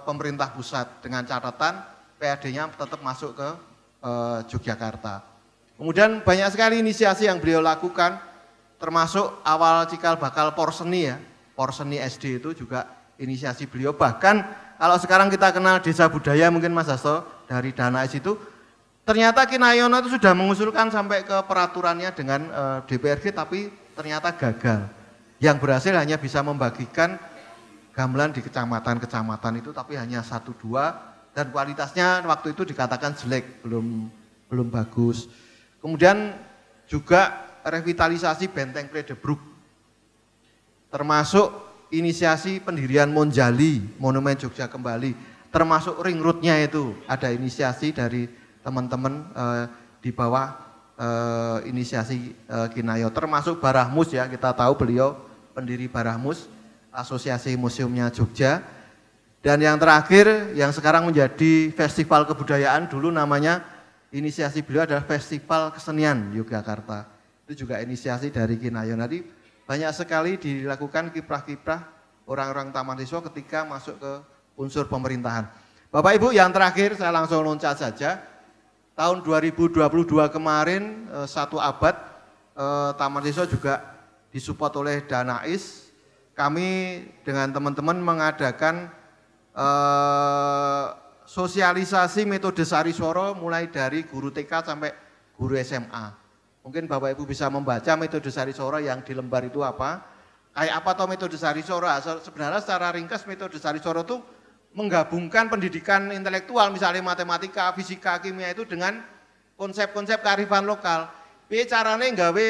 pemerintah pusat dengan catatan PAD-nya tetap masuk ke Yogyakarta. Kemudian banyak sekali inisiasi yang beliau lakukan, termasuk awal cikal bakal Porseni ya, Porseni SD itu juga inisiasi beliau. Bahkan kalau sekarang kita kenal desa budaya mungkin Mas Hasto dari Danais itu, ternyata Ki Nayono itu sudah mengusulkan sampai ke peraturannya dengan DPRD, tapi ternyata gagal. Yang berhasil hanya bisa membagikan gamelan di kecamatan-kecamatan itu, tapi hanya 1-2, dan kualitasnya waktu itu dikatakan jelek, belum bagus. Kemudian juga revitalisasi Benteng Pledebruk, termasuk inisiasi pendirian Monjali, Monumen Jogja Kembali, termasuk ring road-nya itu ada inisiasi dari teman-teman di bawah inisiasi Kinayo, termasuk Barahmus ya, kita tahu beliau pendiri Barahmus, Asosiasi Museumnya Jogja. Dan yang terakhir yang sekarang menjadi festival kebudayaan, dulu namanya inisiasi beliau adalah Festival Kesenian Yogyakarta. Itu juga inisiasi dari Kinayo. Nanti banyak sekali dilakukan kiprah-kiprah orang-orang Taman Siswa ketika masuk ke unsur pemerintahan. Bapak Ibu, yang terakhir saya langsung loncat saja. Tahun 2022 kemarin, 1 abad, Taman Siswa juga disupport oleh Danais. Kami dengan teman-teman mengadakan sosialisasi metode Sariswara mulai dari guru TK sampai guru SMA. Mungkin Bapak Ibu bisa membaca metode Sariswara yang di lembar itu apa. Kayak apa toh metode Sariswara? Sebenarnya secara ringkas metode Sariswara itu menggabungkan pendidikan intelektual, misalnya matematika, fisika, kimia itu dengan konsep-konsep kearifan lokal. Caranya nggawe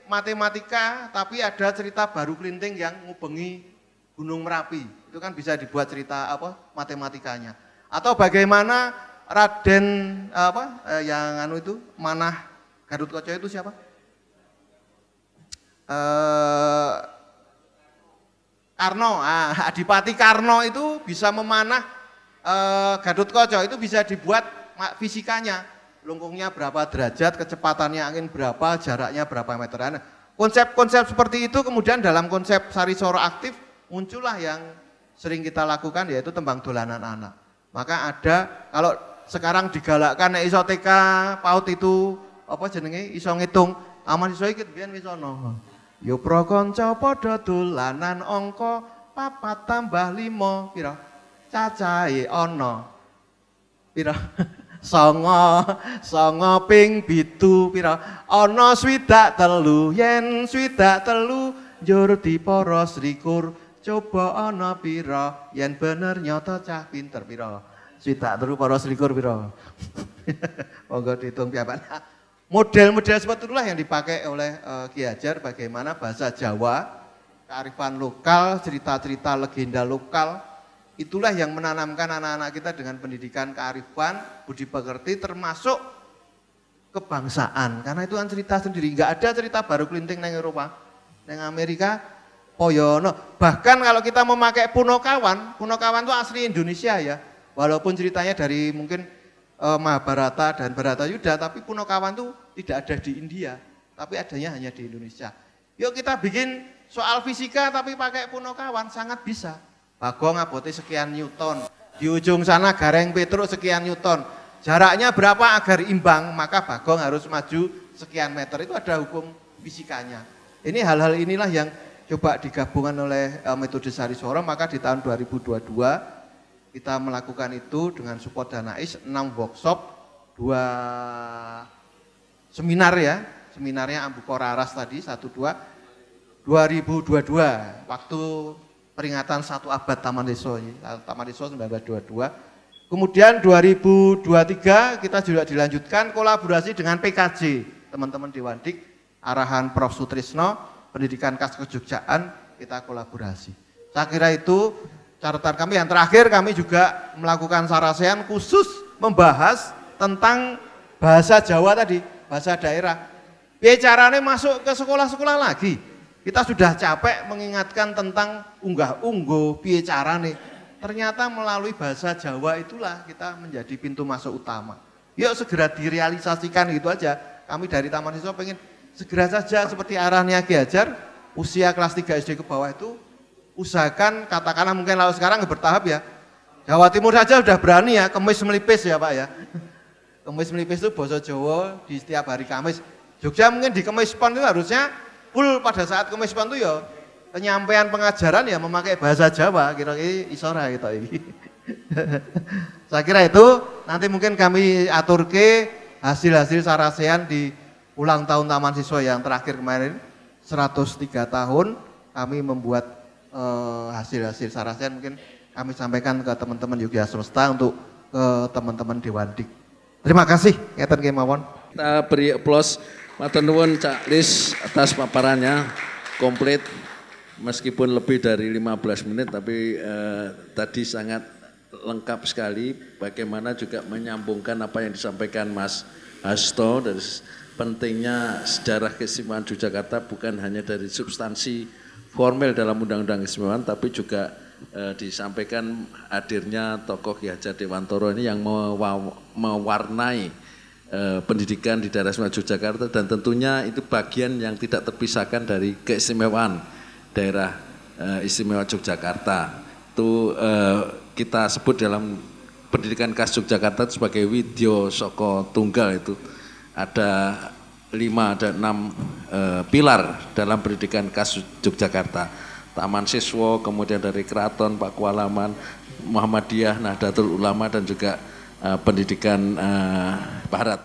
matematika tapi ada cerita baru kelinting yang ngubengi Gunung Merapi. Itu kan bisa dibuat cerita apa matematikanya. Atau bagaimana Raden yang itu Manah Gatotkaca itu siapa? Karno, Adipati Karno itu bisa memanah Gatotkaca, itu bisa dibuat fisikanya, lengkungnya berapa derajat, kecepatannya angin berapa, jaraknya berapa meter. Konsep-konsep seperti itu kemudian dalam konsep Sariswara aktif muncullah yang sering kita lakukan, yaitu tembang dolanan anak. Maka ada, kalau sekarang digalakkan iso TK PAUD itu apa jenenge iso ngitung, Taman Siswa iki biyen wis ana. Yo prakanca padha dolanan angka 4 tambah 5 pira? Cacahe ana. Pira? Songo ping pitu pira ana swidak telu yen swidak telu njur diporos likur coba ana pira yen bener nyata cah pinter pira swidak telu poros likur pira monggo dihitung piyambak. Model-model seperti itulah yang dipakai oleh Ki Hajar bagaimana bahasa Jawa, kearifan lokal, cerita-cerita legenda lokal. Itulah yang menanamkan anak-anak kita dengan pendidikan kearifan, budi pekerti termasuk kebangsaan. Karena itu kan cerita sendiri, nggak ada cerita baru kelinting neng Eropa, neng Amerika, Poyono. Bahkan kalau kita memakai Punokawan itu asli Indonesia ya. Walaupun ceritanya dari mungkin Mahabharata dan Bharatayuda, tapi Punokawan itu tidak ada di India, tapi adanya hanya di Indonesia. Yuk kita bikin soal fisika tapi pakai Punokawan, sangat bisa. Bagong abote sekian Newton, di ujung sana gareng Petruk sekian Newton. Jaraknya berapa agar imbang, maka Bagong harus maju sekian meter. Itu ada hukum fisikanya. Ini hal-hal inilah yang coba digabungkan oleh metode Sariswara, maka di tahun 2022 kita melakukan itu dengan support Danais, 6 workshop, 2 seminar ya. Seminarnya Ambukora Aras tadi, 1-2, 2022, waktu peringatan 1 abad Taman Deso, Taman Deso 1922. Kemudian 2023 kita juga dilanjutkan kolaborasi dengan PKJ, teman-teman Dewandik, arahan Prof. Sutrisno, pendidikan khas kejogjaan, kita kolaborasi. Saya kira itu catatan kami. Yang terakhir kami juga melakukan sarasean khusus membahas tentang bahasa Jawa tadi, bahasa daerah. Bicaranya masuk ke sekolah-sekolah lagi. Kita sudah capek mengingatkan tentang unggah-ungguh, piye carane. Ternyata melalui bahasa Jawa itulah kita menjadi pintu masuk utama. Yuk segera direalisasikan gitu aja. Kami dari Taman Siswa pengen segera saja seperti arahnya Ki Hajar, usia kelas 3 SD ke bawah itu usahakan, katakanlah mungkin kalau sekarang bertahap ya. Jawa Timur saja sudah berani ya, kemis melipis ya Pak ya. Kemis melipis itu bahasa Jawa di setiap hari Kamis. Jogja mungkin di Kemis Pon itu harusnya full pada saat Kemis Pon itu ya penyampaian pengajaran ya memakai bahasa Jawa, kira-kira isora gitu ini. Saya kira itu nanti mungkin kami aturke hasil-hasil sarasean di ulang tahun Taman Siswa yang terakhir kemarin 103 tahun kami membuat hasil-hasil sarasean mungkin kami sampaikan ke teman-teman Yogya Semesta untuk ke teman-teman Dewandik. Terima kasih, ngeten kemawon. Kita beri aplaus matur nuwun Cak Lis atas paparannya komplit meskipun lebih dari 15 menit tapi tadi sangat lengkap sekali bagaimana juga menyambungkan apa yang disampaikan Mas Hasto dari pentingnya sejarah keistimewaan Yogyakarta bukan hanya dari substansi formal dalam Undang-Undang Keistimewaan tapi juga disampaikan hadirnya tokoh Ki Hajar Dewantoro ini yang mewarnai pendidikan di daerah istimewa Yogyakarta dan tentunya itu bagian yang tidak terpisahkan dari keistimewaan daerah istimewa Yogyakarta. Itu kita sebut dalam pendidikan khas Yogyakarta sebagai Widya Saka Tunggal. Itu ada 5 ada 6 pilar dalam pendidikan khas Yogyakarta. Taman Siswa, kemudian dari Keraton, Pakualaman, Muhammadiyah, Nahdlatul Ulama dan juga pendidikan Barat.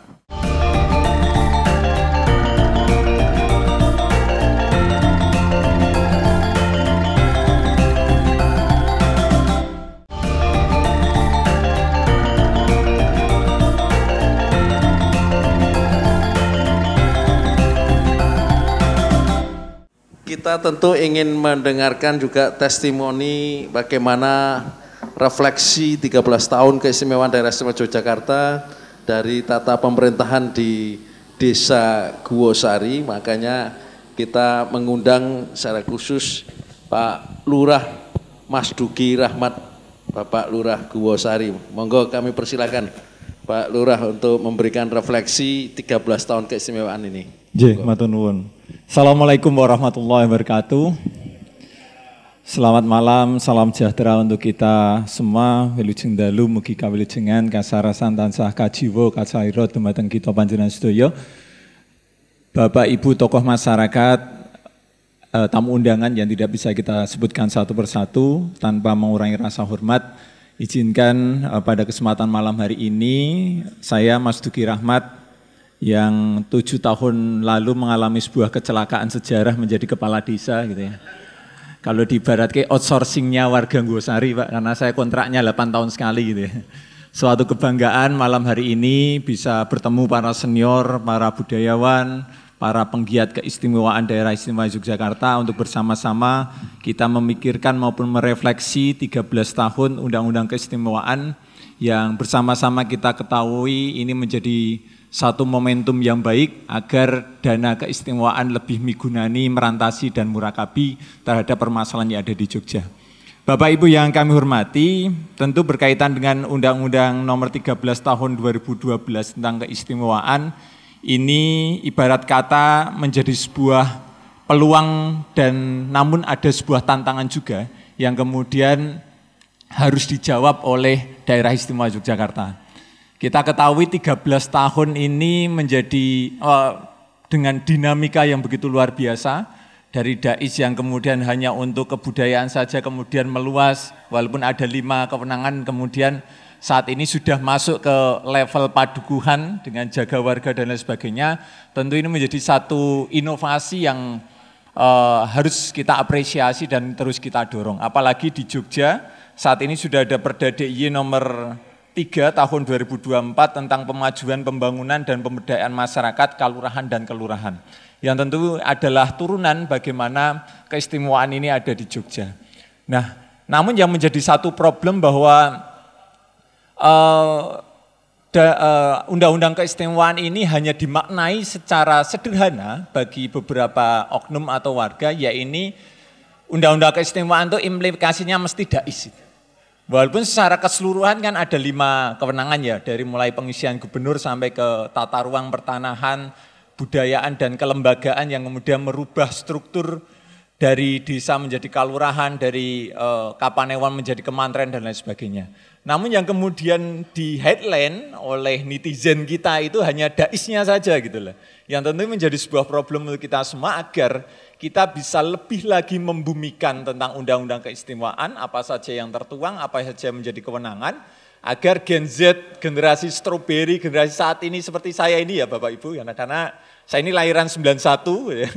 Kita tentu ingin mendengarkan juga testimoni bagaimana refleksi 13 tahun keistimewaan daerah istimewa Yogyakarta dari tata pemerintahan di Desa Guwosari. Makanya kita mengundang secara khusus Pak Lurah Mas Duki Rahmat, Bapak Lurah Guwosari. Monggo kami persilakan Pak Lurah untuk memberikan refleksi 13 tahun keistimewaan ini. Nggih, matur nuwun. Assalamualaikum warahmatullahi wabarakatuh. Selamat malam, salam sejahtera untuk kita semua. Wilujeng dalu mugi kawilujengan kasarasan tansah kajiwa kasaira dumateng kita panjenengan sedaya. Bapak Ibu tokoh masyarakat, tamu undangan yang tidak bisa kita sebutkan satu persatu tanpa mengurangi rasa hormat Izinkan pada kesempatan malam hari ini, saya Mas Duki Rahmat yang 7 tahun lalu mengalami sebuah kecelakaan sejarah menjadi kepala desa gitu ya. Kalau diibaratkan outsourcingnya warga Nggosari Pak, karena saya kontraknya 8 tahun sekali gitu ya. Suatu kebanggaan malam hari ini bisa bertemu para senior, para budayawan, para penggiat keistimewaan daerah istimewa Yogyakarta untuk bersama-sama kita memikirkan maupun merefleksi 13 tahun Undang-Undang Keistimewaan yang bersama-sama kita ketahui ini menjadi satu momentum yang baik agar dana keistimewaan lebih migunani, merantasi dan murakabi terhadap permasalahan yang ada di Jogja. Bapak Ibu yang kami hormati, tentu berkaitan dengan Undang-Undang Nomor 13 Tahun 2012 tentang keistimewaan, ini ibarat kata menjadi sebuah peluang dan namun ada sebuah tantangan juga yang kemudian harus dijawab oleh daerah istimewa Yogyakarta. Kita ketahui 13 tahun ini menjadi dengan dinamika yang begitu luar biasa, dari dais yang kemudian hanya untuk kebudayaan saja kemudian meluas, walaupun ada 5 kewenangan kemudian saat ini sudah masuk ke level padukuhan dengan jaga warga dan lain sebagainya. Tentu ini menjadi satu inovasi yang harus kita apresiasi dan terus kita dorong. Apalagi di Jogja saat ini sudah ada Perda DIY nomor 3 tahun 2024 tentang pemajuan pembangunan dan pemberdayaan masyarakat kalurahan dan kelurahan. Yang tentu adalah turunan bagaimana keistimewaan ini ada di Jogja. Nah, namun yang menjadi satu problem bahwa Undang-Undang Keistimewaan ini hanya dimaknai secara sederhana bagi beberapa oknum atau warga, yaitu Undang-Undang Keistimewaan itu implikasinya mesti dais. Walaupun secara keseluruhan kan ada 5 kewenangan ya, dari mulai pengisian gubernur sampai ke tata ruang pertanahan, budayaan dan kelembagaan yang kemudian merubah struktur dari desa menjadi kalurahan, dari Kapanewon menjadi kementerian dan lain sebagainya. Namun yang kemudian di headline oleh netizen kita itu hanya daisnya saja gitu loh. Yang tentu menjadi sebuah problem untuk kita semua agar kita bisa lebih lagi membumikan tentang Undang-Undang Keistimewaan, apa saja yang tertuang, apa saja yang menjadi kewenangan, agar Gen Z, generasi strawberry, generasi saat ini seperti saya ini ya Bapak Ibu, karena saya ini lahiran 91 ya,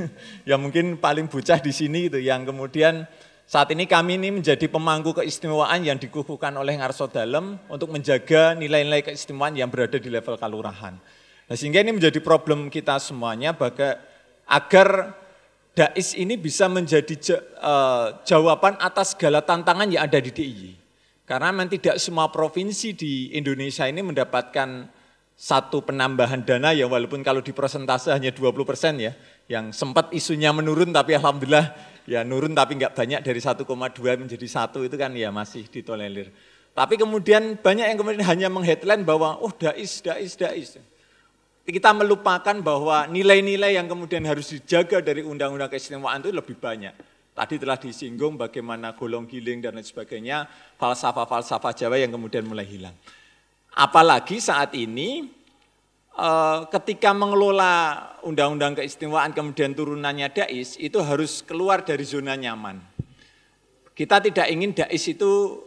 yang mungkin paling bocah di sini itu, yang kemudian saat ini kami ini menjadi pemangku keistimewaan yang dikukuhkan oleh Ngarso Dalem untuk menjaga nilai-nilai keistimewaan yang berada di level kalurahan. Nah, sehingga ini menjadi problem kita semuanya agar dais ini bisa menjadi jawaban atas segala tantangan yang ada di DIY. Karena memang tidak semua provinsi di Indonesia ini mendapatkan satu penambahan dana ya, walaupun kalau di persentase hanya 20% ya, yang sempat isunya menurun tapi alhamdulillah ya nurun tapi enggak banyak, dari 1,2 menjadi 1 itu kan ya masih ditolerir. Tapi kemudian banyak yang kemudian hanya mengheadline bahwa oh dais. Kita melupakan bahwa nilai-nilai yang kemudian harus dijaga dari Undang-Undang Keistimewaan itu lebih banyak. Tadi telah disinggung bagaimana golong giling dan lain sebagainya, falsafah-falsafah Jawa yang kemudian mulai hilang. Apalagi saat ini ketika mengelola Undang-Undang Keistimewaan kemudian turunannya dais, itu harus keluar dari zona nyaman. Kita tidak ingin dais itu,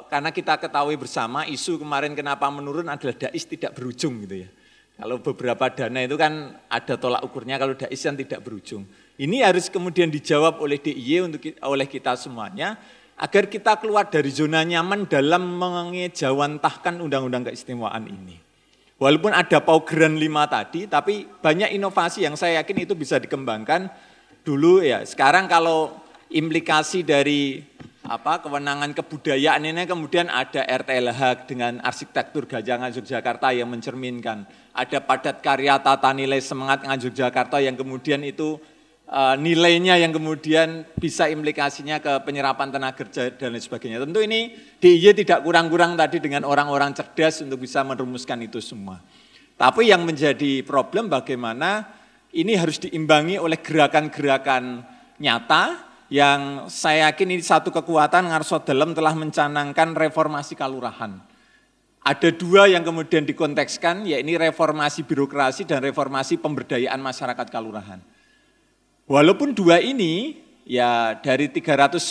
karena kita ketahui bersama isu kemarin kenapa menurun adalah dais tidak berujung gitu ya. Kalau beberapa dana itu kan ada tolak ukurnya, kalau dais kan tidak berujung. Ini harus kemudian dijawab oleh DIY oleh kita semuanya, agar kita keluar dari zona nyaman dalam mengejawantahkan Undang-Undang Keistimewaan ini. Walaupun ada paugeran 5 tadi, tapi banyak inovasi yang saya yakin itu bisa dikembangkan dulu ya. Sekarang kalau implikasi dari kewenangan kebudayaan ini kemudian ada RTLH dengan arsitektur Gajangan Yogyakarta yang mencerminkan. Ada padat karya tata nilai semangat Yogyakarta yang kemudian itu nilainya yang kemudian bisa implikasinya ke penyerapan tenaga kerja dan lain sebagainya. Tentu ini DIY tidak kurang-kurang tadi dengan orang-orang cerdas untuk bisa merumuskan itu semua. Tapi yang menjadi problem bagaimana ini harus diimbangi oleh gerakan-gerakan nyata yang saya yakin ini satu kekuatan Ngarso Dalem telah mencanangkan reformasi kalurahan. Ada 2 yang kemudian dikontekskan, yaitu reformasi birokrasi dan reformasi pemberdayaan masyarakat kalurahan. Walaupun 2 ini ya dari 392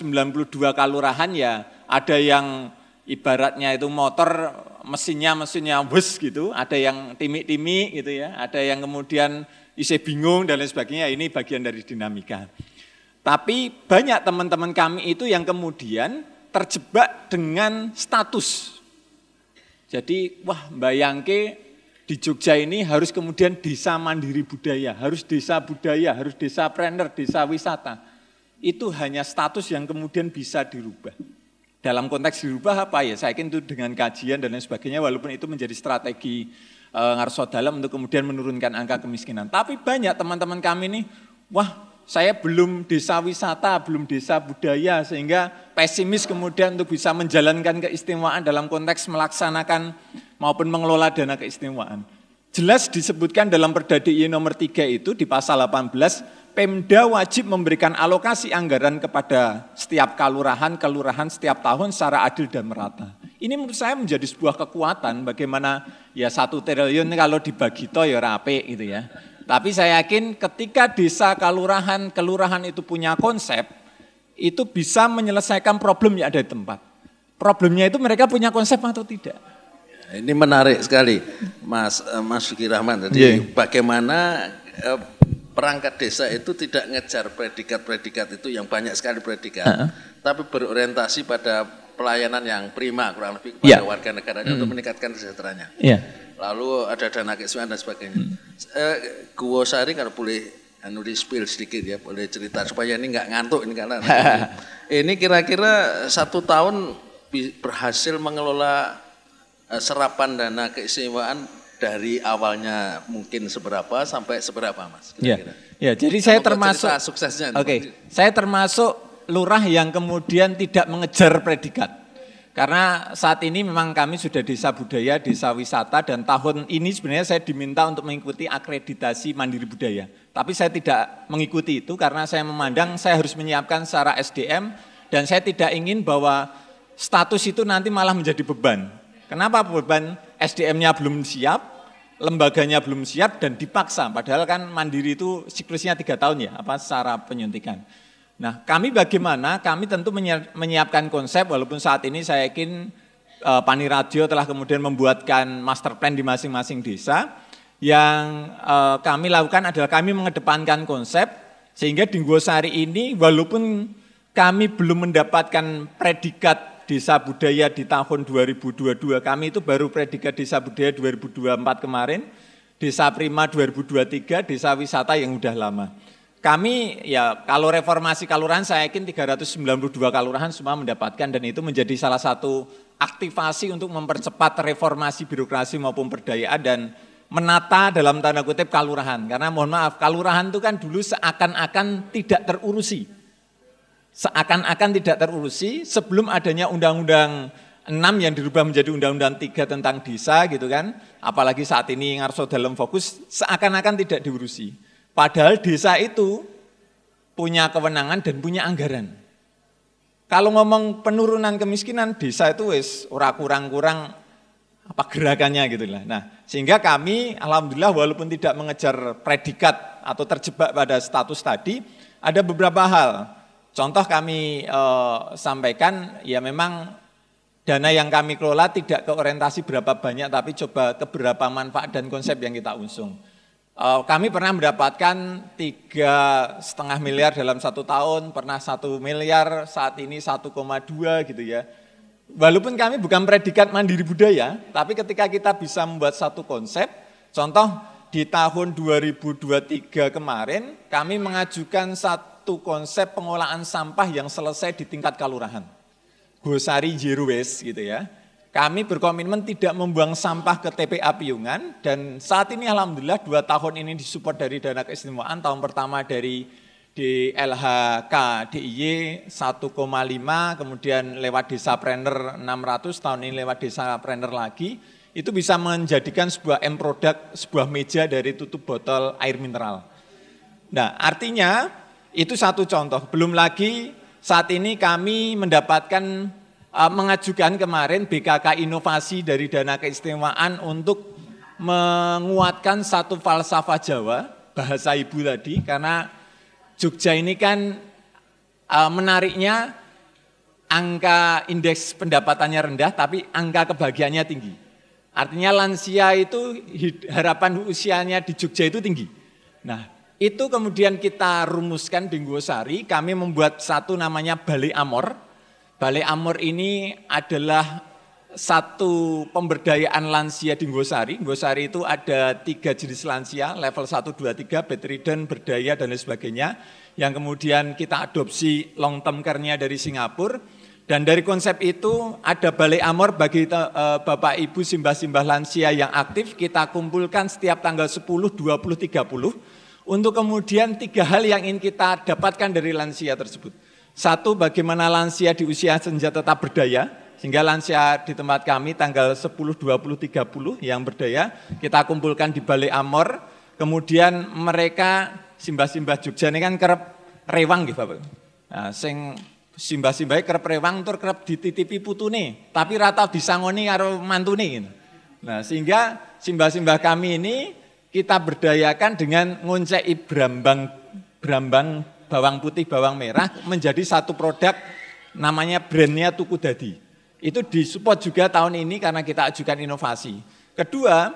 kalurahan ya ada yang ibaratnya itu motor mesinnya wes gitu, ada yang timik-timik gitu ya, ada yang kemudian isi bingung dan lain sebagainya, ini bagian dari dinamika. Tapi banyak teman-teman kami itu yang kemudian terjebak dengan status. Jadi wah bayangke di Jogja ini harus kemudian desa mandiri budaya, harus desa budaya, harus desa planner, desa wisata. Itu hanya status yang kemudian bisa dirubah. Dalam konteks dirubah apa ya? Saya yakin itu dengan kajian dan lain sebagainya, walaupun itu menjadi strategi Ngarso Dalam untuk kemudian menurunkan angka kemiskinan. Tapi banyak teman-teman kami nih, wah saya belum desa wisata, belum desa budaya, sehingga pesimis kemudian untuk bisa menjalankan keistimewaan dalam konteks melaksanakan maupun mengelola dana keistimewaan. Jelas disebutkan dalam Perda DIY nomor 3 itu di pasal 18, Pemda wajib memberikan alokasi anggaran kepada setiap kelurahan setiap tahun secara adil dan merata. Ini menurut saya menjadi sebuah kekuatan bagaimana ya 1 triliun kalau dibagi toh ya rapi gitu ya. Tapi saya yakin ketika desa kelurahan itu punya konsep, itu bisa menyelesaikan problem yang ada di tempat. Problemnya itu mereka punya konsep atau tidak. Ini menarik sekali, Mas Sugi Rahman. Jadi bagaimana perangkat desa itu tidak ngejar predikat-predikat itu yang banyak sekali predikat, tapi berorientasi pada pelayanan yang prima kurang lebih kepada warga negaranya untuk meningkatkan kesejahteraannya. Lalu ada dana keistimewaan dan sebagainya. Guo Sari kalau boleh di spill sedikit ya, boleh cerita supaya ini nggak ngantuk ini karena ini kira-kira 1 tahun berhasil mengelola serapan dana keistimewaan dari awalnya mungkin seberapa sampai seberapa, Mas? Kira-kira. Ya, jadi saya termasuk suksesnya. Saya termasuk lurah yang kemudian tidak mengejar predikat. Karena saat ini memang kami sudah desa budaya, desa wisata, dan tahun ini sebenarnya saya diminta untuk mengikuti akreditasi mandiri budaya. Tapi saya tidak mengikuti itu karena saya memandang saya harus menyiapkan secara SDM dan saya tidak ingin bahwa status itu nanti malah menjadi beban. Kenapa beban? SDM-nya belum siap, lembaganya belum siap dan dipaksa. Padahal kan mandiri itu siklusnya 3 tahun ya, secara penyuntikan. Nah, kami bagaimana? Kami tentu menyiapkan konsep, walaupun saat ini saya yakin Pani Radio telah kemudian membuatkan master plan di masing-masing desa. Yang kami lakukan adalah kami mengedepankan konsep, sehingga di Nggosari ini walaupun kami belum mendapatkan predikat desa budaya di tahun 2022, kami itu baru predikat desa budaya 2024 kemarin, desa prima 2023, desa wisata yang udah lama. Kami ya kalau reformasi kelurahan saya yakin 392 kelurahan semua mendapatkan dan itu menjadi salah satu aktivasi untuk mempercepat reformasi birokrasi maupun perdayaan dan menata dalam tanda kutip kelurahan. Karena mohon maaf, kelurahan itu kan dulu seakan-akan tidak terurusi. Seakan-akan tidak terurusi sebelum adanya Undang-Undang 6 yang dirubah menjadi Undang-Undang 3 tentang desa gitu kan. Apalagi saat ini Ngarso Dalam fokus seakan-akan tidak diurusi. Padahal desa itu punya kewenangan dan punya anggaran. Kalau ngomong penurunan kemiskinan, desa itu wis ora kurang-kurang gerakannya gitu lah. Nah, sehingga kami alhamdulillah walaupun tidak mengejar predikat atau terjebak pada status tadi, ada beberapa hal. Contoh kami sampaikan, ya memang dana yang kami kelola tidak ke orientasi berapa banyak, tapi coba ke berapa manfaat dan konsep yang kita usung. Kami pernah mendapatkan 3,5 miliar dalam 1 tahun, pernah 1 miliar, saat ini 1,2 gitu ya. Walaupun kami bukan predikat mandiri budaya, tapi ketika kita bisa membuat satu konsep, contoh di tahun 2023 kemarin, kami mengajukan satu konsep pengolahan sampah yang selesai di tingkat kelurahan. Nggosari Zero Waste gitu ya. Kami berkomitmen tidak membuang sampah ke TPA Piungan dan saat ini alhamdulillah 2 tahun ini disupport dari dana keistimewaan. Tahun pertama dari DLHK DIY 1,5, kemudian lewat desa planner 600, tahun ini lewat desa planner lagi. Itu bisa menjadikan sebuah M-product, sebuah meja dari tutup botol air mineral. Nah artinya itu satu contoh, belum lagi saat ini kami mendapatkan mengajukan kemarin BKK Inovasi dari dana keistimewaan untuk menguatkan satu falsafah Jawa, bahasa ibu tadi, karena Jogja ini kan menariknya angka indeks pendapatannya rendah tapi angka kebahagiaannya tinggi. Artinya lansia itu harapan usianya di Jogja itu tinggi. Nah, itu kemudian kita rumuskan di Nggosari, kami membuat satu namanya Balai Amor. Balai Amor ini adalah satu pemberdayaan lansia di Nggosari. Nggosari itu ada 3 jenis lansia, level 1, 2, 3, bedridden, berdaya, dan lain sebagainya. Yang kemudian kita adopsi long term care-nya dari Singapura. Dan dari konsep itu ada Balai Amor bagi Bapak Ibu simbah-simbah lansia yang aktif, kita kumpulkan setiap tanggal 10, 20, 30 untuk kemudian 3 hal yang ingin kita dapatkan dari lansia tersebut. Satu, bagaimana lansia di usia senja tetap berdaya, sehingga lansia di tempat kami tanggal 10, 20, 30 yang berdaya, kita kumpulkan di Balai Amor, kemudian mereka simbah-simbah Jogja ini kan kerep rewang gitu Bapak. Nah, simbah-simbah kerep rewang tur kerep dititipi putune, tapi rata disangoni karo mantune gitu. Nah, sehingga simbah-simbah kami ini kita berdayakan dengan ngonceki brambang bawang putih, bawang merah menjadi satu produk namanya brandnya Tuku Dadi. Itu disupport juga tahun ini karena kita ajukan inovasi. Kedua,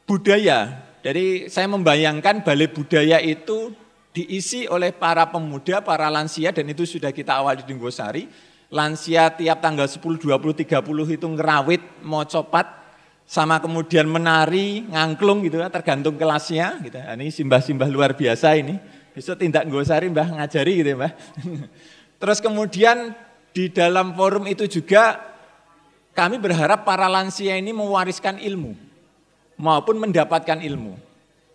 budaya. Jadi saya membayangkan balai budaya itu diisi oleh para pemuda, para lansia, dan itu sudah kita awali di Nggosari. Lansia tiap tanggal 10, 20, 30 itu ngerawit, mau copat, sama kemudian menari, ngangklung gitu, tergantung kelasnya. Gitu. Ini simbah-simbah luar biasa ini. Besok tindak Nggosari Mbah ngajari gitu Mbah. Terus kemudian di dalam forum itu juga kami berharap para lansia ini mewariskan ilmu maupun mendapatkan ilmu.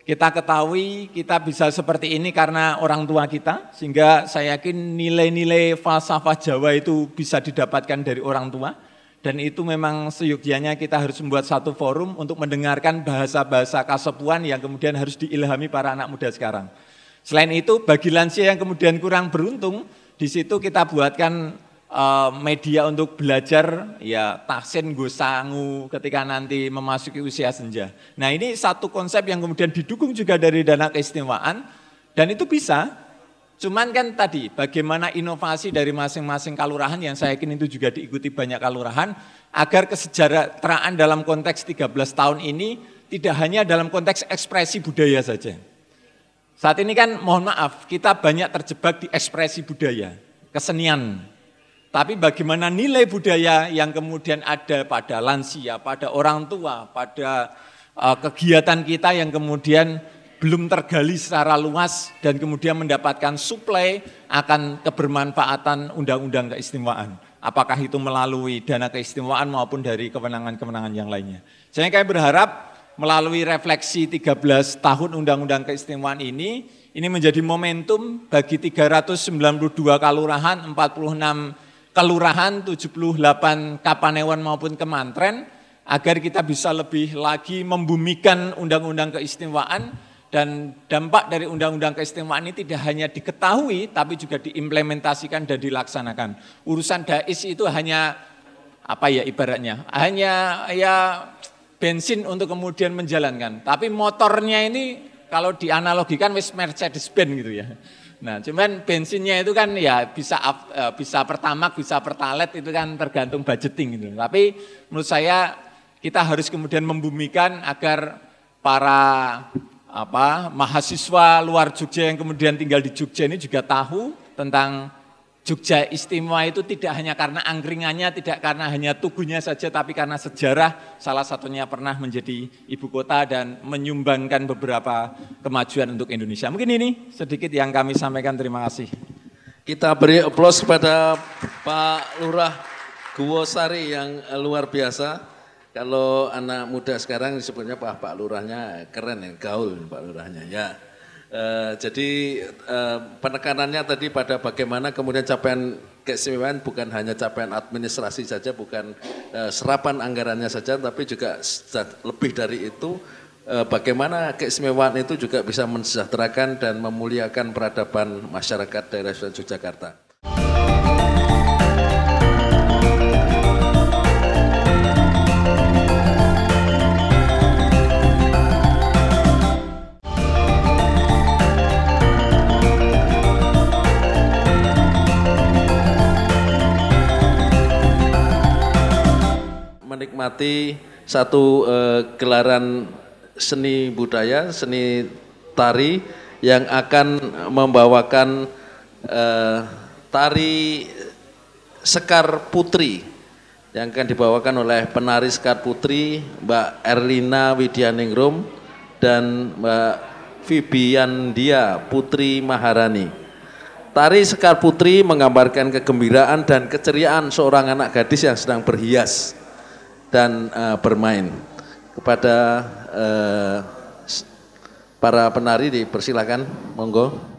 Kita ketahui kita bisa seperti ini karena orang tua kita, sehingga saya yakin nilai-nilai falsafah Jawa itu bisa didapatkan dari orang tua. Dan itu memang seyogyanya kita harus membuat satu forum untuk mendengarkan bahasa-bahasa kasepuan yang kemudian harus diilhami para anak muda sekarang. Selain itu, bagi lansia yang kemudian kurang beruntung, di situ kita buatkan media untuk belajar ya tahsin gosangu ketika nanti memasuki usia senja. Nah, ini satu konsep yang kemudian didukung juga dari dana keistimewaan dan itu bisa. Cuman kan tadi bagaimana inovasi dari masing-masing kalurahan yang saya yakin itu juga diikuti banyak kalurahan agar kesejahteraan dalam konteks 13 tahun ini tidak hanya dalam konteks ekspresi budaya saja. Saat ini kan mohon maaf kita banyak terjebak di ekspresi budaya, kesenian. Tapi bagaimana nilai budaya yang kemudian ada pada lansia, pada orang tua, pada kegiatan kita yang kemudian belum tergali secara luas dan kemudian mendapatkan suplai akan kebermanfaatan undang-undang keistimewaan. Apakah itu melalui dana keistimewaan maupun dari kewenangan-kewenangan yang lainnya. Saya berharap melalui refleksi 13 tahun undang-undang keistimewaan ini menjadi momentum bagi 392 kalurahan, 46 kelurahan, 78 kapanewon maupun kemantren, agar kita bisa lebih lagi membumikan undang-undang keistimewaan dan dampak dari undang-undang keistimewaan ini tidak hanya diketahui, tapi juga diimplementasikan dan dilaksanakan. Urusan dais itu hanya, apa ya ibaratnya, hanya ya bensin untuk kemudian menjalankan. Tapi motornya ini kalau dianalogikan wis Mercedes-Benz gitu ya. Nah, cuman bensinnya itu kan ya bisa Pertamax, bisa Pertalite, itu kan tergantung budgeting gitu. Tapi menurut saya kita harus kemudian membumikan agar para mahasiswa luar Jogja yang kemudian tinggal di Jogja ini juga tahu tentang Jogja istimewa itu tidak hanya karena angkringannya, tidak karena hanya tugunya saja, tapi karena sejarah salah satunya pernah menjadi ibu kota dan menyumbangkan beberapa kemajuan untuk Indonesia. Mungkin ini sedikit yang kami sampaikan, terima kasih. Kita beri aplaus kepada Pak Lurah Nggosari yang luar biasa. Kalau anak muda sekarang disebutnya Pak Lurahnya keren ya, gaul Pak Lurahnya ya. Jadi penekanannya tadi pada bagaimana kemudian capaian keistimewaan bukan hanya capaian administrasi saja, bukan serapan anggarannya saja, tapi juga lebih dari itu bagaimana keistimewaan itu juga bisa mensejahterakan dan memuliakan peradaban masyarakat daerah Yogyakarta. menikmati satu gelaran seni budaya, seni tari yang akan membawakan tari Sekar Putri yang akan dibawakan oleh penari Sekar Putri Mbak Erlina Widyaningrum dan Mbak Fibiandia Putri Maharani. Tari Sekar Putri menggambarkan kegembiraan dan keceriaan seorang anak gadis yang sedang berhias dan bermain. Kepada para penari dipersilakan, monggo.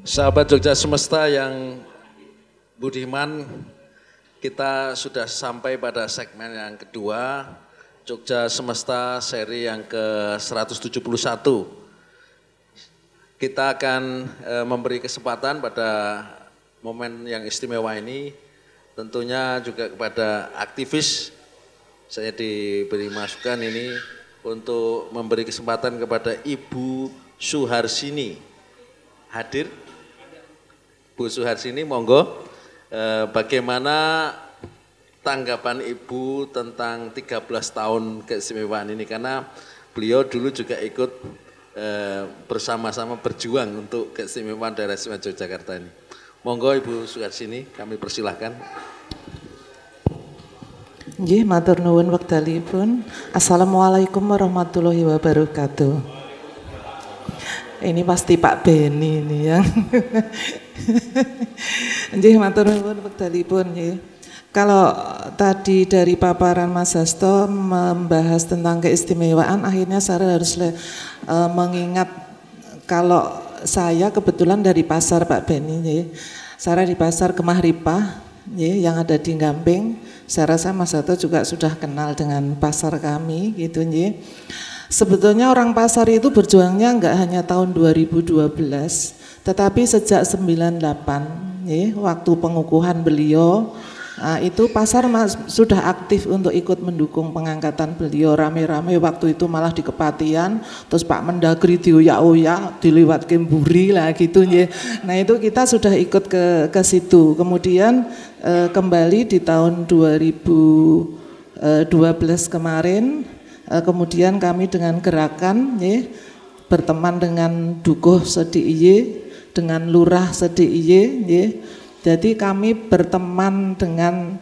Sahabat Jogja Semesta yang budiman, kita sudah sampai pada segmen yang kedua, Jogja Semesta seri yang ke-171. Kita akan memberi kesempatan pada momen yang istimewa ini, tentunya juga kepada aktivis. Saya diberi masukan ini untuk memberi kesempatan kepada Ibu Suharsini. Hadir? Bu Suharsini, monggo. Bagaimana tanggapan Ibu tentang 13 tahun keistimewaan ini? Karena beliau dulu juga ikut bersama-sama berjuang untuk keistimewaan daerah istimewa Yogyakarta ini. Monggo Ibu Suharsini, kami persilahkan. Nggih, matur nuwun wekdalipun. Assalamualaikum warahmatullahi wabarakatuh. Ini pasti Pak Beni ini yang. Nggih, matur nuwun wekdalipun nggih. Kalau tadi dari paparan Mas Hasto membahas tentang keistimewaan, akhirnya saya harus mengingat kalau saya kebetulan dari pasar Pak Beni nggih. Saya di pasar Kemah Ripah yang ada di Gamping. Saya rasa Mas Hasto juga sudah kenal dengan pasar kami gitu nggih. Sebetulnya orang pasar itu berjuangnya enggak hanya tahun 2012, tetapi sejak 98 waktu pengukuhan beliau. Nah, itu pasar sudah aktif untuk ikut mendukung pengangkatan beliau, rame-rame waktu itu malah di Kepatihan, terus Pak Mendagri dioyak-oyak, diliwat Kemburi lah gitu ya. Nah itu kita sudah ikut ke situ. Kemudian kembali di tahun 2012 kemarin, kemudian kami dengan gerakan berteman dengan Dukuh Sediiye, dengan Lurah Sediiye. Jadi kami berteman dengan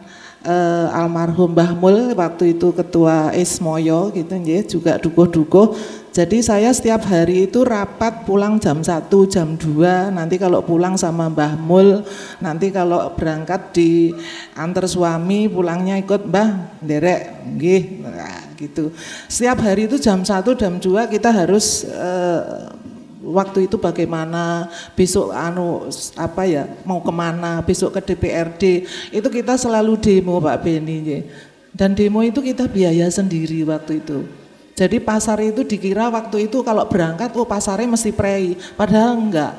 almarhum Mbah Mul, waktu itu ketua Ismoyo gitu juga dukuh-dukuh. Jadi saya setiap hari itu rapat pulang jam 1, jam 2, nanti kalau pulang sama Mbah Mul, nanti kalau berangkat diantar suami pulangnya ikut Mbah derek nggih gitu. Setiap hari itu jam 1, jam 2 kita harus waktu itu bagaimana, besok mau kemana, besok ke DPRD, itu kita selalu demo Pak Beni. Dan demo itu kita biaya sendiri waktu itu. Jadi pasar itu dikira waktu itu kalau berangkat, pasarnya mesti prei, padahal enggak.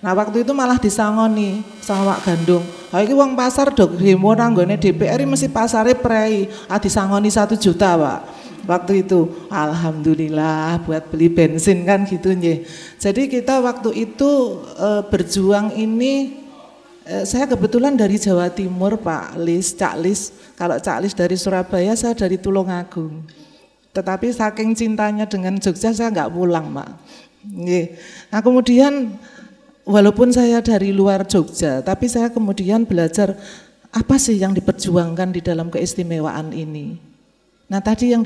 Nah waktu itu malah disangoni sama Pak Gandung. Iki wong pasar dok demo nanggone DPR mesti pasarnya prei, disangoni 1 juta Pak. Waktu itu, alhamdulillah buat beli bensin kan gitu nggih. Jadi kita waktu itu berjuang ini, saya kebetulan dari Jawa Timur Pak Lis, Cak Lis. Kalau Cak Lis dari Surabaya, saya dari Tulungagung. Tetapi saking cintanya dengan Jogja saya nggak pulang Pak. Nggih. Nah kemudian walaupun saya dari luar Jogja, tapi saya kemudian belajar apa sih yang diperjuangkan di dalam keistimewaan ini. Nah tadi yang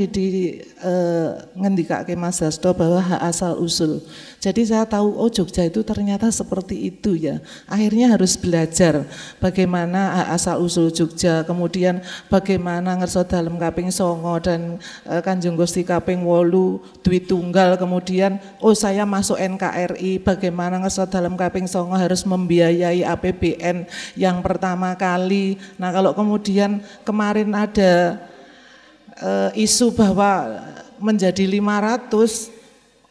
ngendikake Mas Hasto bahwa hak asal usul. Jadi saya tahu Jogja itu ternyata seperti itu ya. Akhirnya harus belajar bagaimana hak asal usul Jogja, kemudian bagaimana ngerso dalem kaping 9 dan Kanjeng Gusti kaping 8 duit tunggal, kemudian saya masuk NKRI, bagaimana ngerso dalem kaping 9 harus membiayai APBN yang pertama kali. Nah kalau kemudian kemarin ada isu bahwa menjadi 500,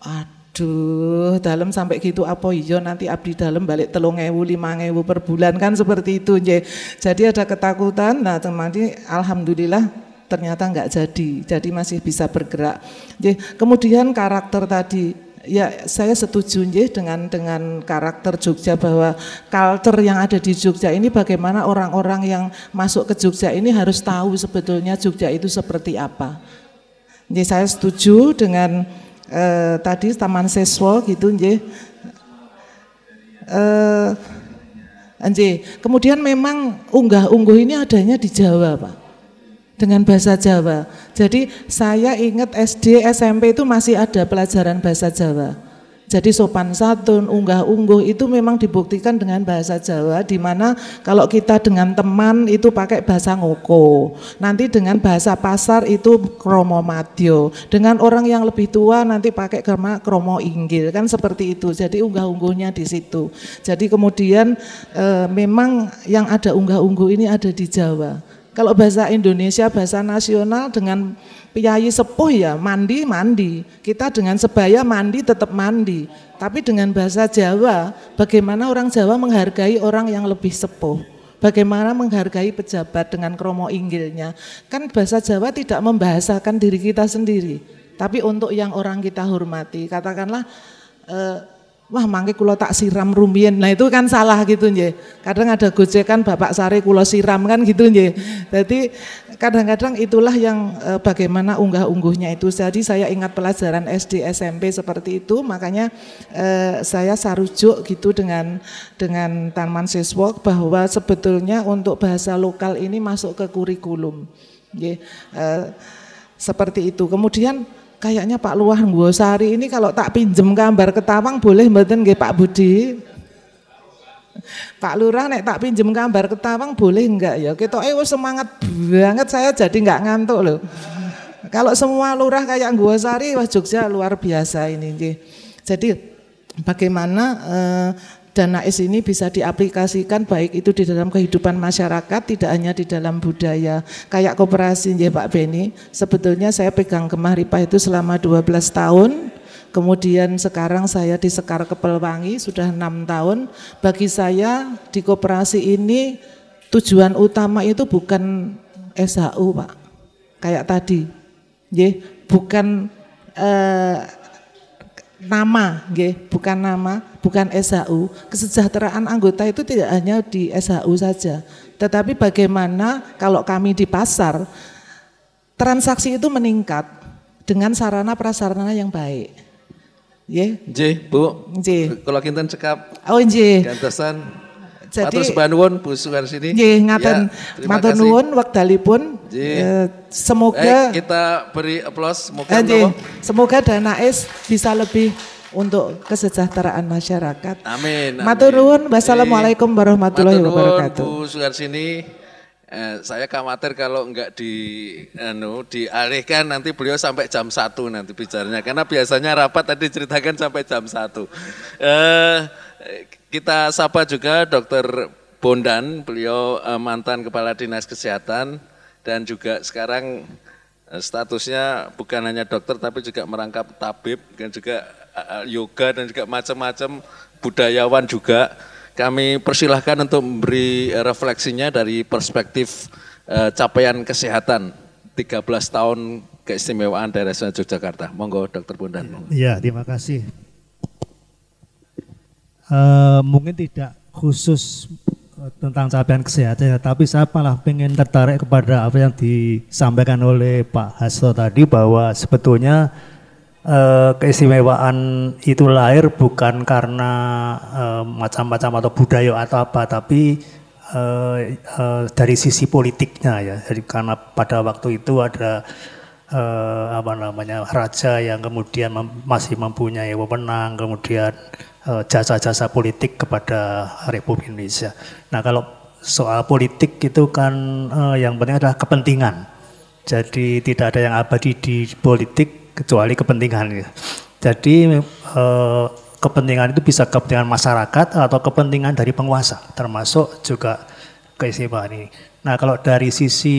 aduh dalam sampai gitu apa iya nanti abdi dalam balik 3.000 5.000 per bulan kan seperti itu ya. Jadi ada ketakutan. Nah teman-teman alhamdulillah ternyata enggak jadi masih bisa bergerak. Kemudian karakter tadi. Ya saya setuju dengan karakter Jogja, bahwa culture yang ada di Jogja ini bagaimana orang-orang yang masuk ke Jogja ini harus tahu sebetulnya Jogja itu seperti apa. Jadi saya setuju dengan tadi Taman Seswo gitu kemudian memang unggah-ungguh ini adanya di Jawa Pak, dengan bahasa Jawa. Jadi saya ingat SD, SMP itu masih ada pelajaran bahasa Jawa. Jadi sopan santun, unggah-ungguh itu memang dibuktikan dengan bahasa Jawa, di mana kalau kita dengan teman itu pakai bahasa ngoko, nanti dengan bahasa pasar itu kromo madyo, dengan orang yang lebih tua nanti pakai kromo inggil, kan seperti itu. Jadi unggah-ungguhnya di situ. Jadi kemudian memang yang ada unggah-ungguh ini ada di Jawa. Kalau bahasa Indonesia, bahasa nasional dengan piyayi sepuh ya mandi, kita dengan sebaya mandi tetap mandi. Tapi dengan bahasa Jawa, bagaimana orang Jawa menghargai orang yang lebih sepuh, bagaimana menghargai pejabat dengan kromo inggilnya. Kan bahasa Jawa tidak membahasakan diri kita sendiri, tapi untuk yang orang kita hormati. Katakanlah wah mangke kula tak siram rumiyin. Nah itu kan salah gitu nggih. Kadang ada gojekan bapak sare kula siram kan gitu nggih. Jadi kadang-kadang itulah yang bagaimana unggah-ungguhnya itu. Jadi saya ingat pelajaran SD SMP seperti itu, makanya saya sarujuk gitu dengan Taman Siswok bahwa sebetulnya untuk bahasa lokal ini masuk ke kurikulum. Nggih. Seperti itu. Kemudian kayaknya Pak Luah Nggosari ini kalau tak pinjem gambar ketawang boleh mboten nggih Pak Budi? Pak Lurah nek tak pinjem gambar ketawang boleh enggak ya? Ketoke wis semangat banget saya jadi enggak ngantuk loh. Kalau semua lurah kayak Nggosari wah Jogja luar biasa ini nggih. Jadi bagaimana Dana S ini bisa diaplikasikan baik itu di dalam kehidupan masyarakat, tidak hanya di dalam budaya. Kayak koperasi ya Pak Beni, sebetulnya saya pegang Kemah Ripah itu selama 12 tahun, kemudian sekarang saya di Sekar Kepelwangi sudah 6 tahun. Bagi saya di koperasi ini tujuan utama itu bukan SHU Pak, kayak tadi, bukan nama, bukan nama, bukan SHU. Kesejahteraan anggota itu tidak hanya di SHU saja, tetapi bagaimana kalau kami di pasar, transaksi itu meningkat dengan sarana prasarana yang baik. Nggih, Bu. Nggih. Kula kinten cekap. Oh nggih. Gantosan. Jadi matur sembah nuwun Bu Sukarsini. Nggih, ngaten. Matur nuwun wekdalipun. Semoga kita beri aplaus, semoga Dana S bisa lebih untuk kesejahteraan masyarakat. Amin. Matur nuwun. Wassalamualaikum warahmatullahi wabarakatuh. Bu Sukarsini, saya khawatir kalau enggak dialihkan nanti beliau sampai jam 1 nanti bicaranya, karena biasanya rapat tadi ceritakan sampai jam 1. Kita sapa juga Dr. Bondan, beliau mantan Kepala Dinas Kesehatan dan juga sekarang statusnya bukan hanya dokter tapi juga merangkap tabib dan juga yoga dan juga macam-macam budayawan juga. Kami persilahkan untuk memberi refleksinya dari perspektif capaian kesehatan 13 tahun keistimewaan daerah istimewa Yogyakarta. Monggo Dr. Bondan. Iya, terima kasih. Mungkin tidak khusus tentang capaian kesehatan, tapi saya malah pengen tertarik kepada apa yang disampaikan oleh Pak Hasto tadi, bahwa sebetulnya keistimewaan itu lahir bukan karena macam-macam atau budaya atau apa, tapi dari sisi politiknya ya. Jadi karena pada waktu itu ada raja yang kemudian masih mempunyai wewenang, kemudian jasa-jasa politik kepada Republik Indonesia. Nah kalau soal politik itu kan yang penting adalah kepentingan. Jadi tidak ada yang abadi di politik kecuali kepentingan. Jadi kepentingan itu bisa kepentingan masyarakat atau kepentingan dari penguasa, termasuk juga keistimewaan ini. Nah kalau dari sisi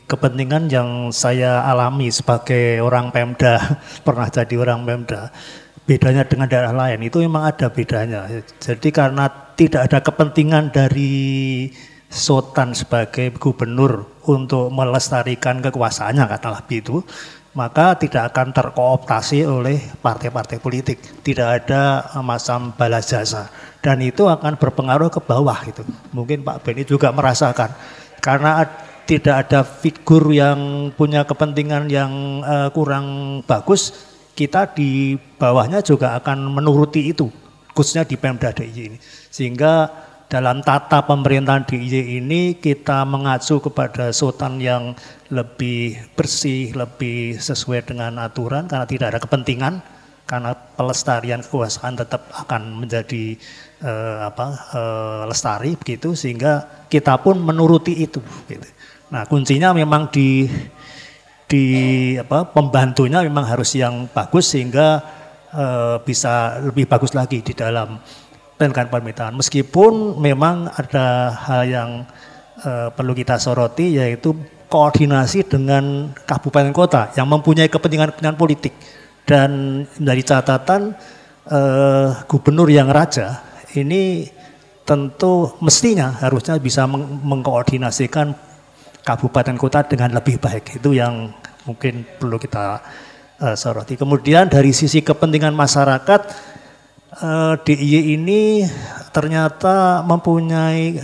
kepentingan yang saya alami sebagai orang Pemda, pernah jadi orang Pemda, bedanya dengan daerah lain itu memang ada bedanya. Jadi karena tidak ada kepentingan dari Sultan sebagai gubernur untuk melestarikan kekuasaannya, katakanlah begitu, maka tidak akan terkooptasi oleh partai-partai politik. Tidak ada macam balas jasa, dan itu akan berpengaruh ke bawah gitu. Mungkin Pak Beni juga merasakan, karena tidak ada figur yang punya kepentingan yang kurang bagus, kita di bawahnya juga akan menuruti itu, khususnya di Pemda DIY ini. Sehingga dalam tata pemerintahan DIY ini kita mengacu kepada sultan yang lebih bersih, lebih sesuai dengan aturan, karena tidak ada kepentingan. karena pelestarian kekuasaan tetap akan menjadi lestari begitu, sehingga kita pun menuruti itu gitu. Nah, kuncinya memang di pembantunya memang harus yang bagus sehingga bisa lebih bagus lagi di dalam pemerintahan. Meskipun memang ada hal yang perlu kita soroti, yaitu koordinasi dengan kabupaten kota yang mempunyai kepentingan politik. Dan dari catatan gubernur yang raja ini tentu mestinya harusnya bisa mengkoordinasikan kabupaten kota dengan lebih baik. Itu yang mungkin perlu kita soroti. Kemudian dari sisi kepentingan masyarakat, DIY ini ternyata mempunyai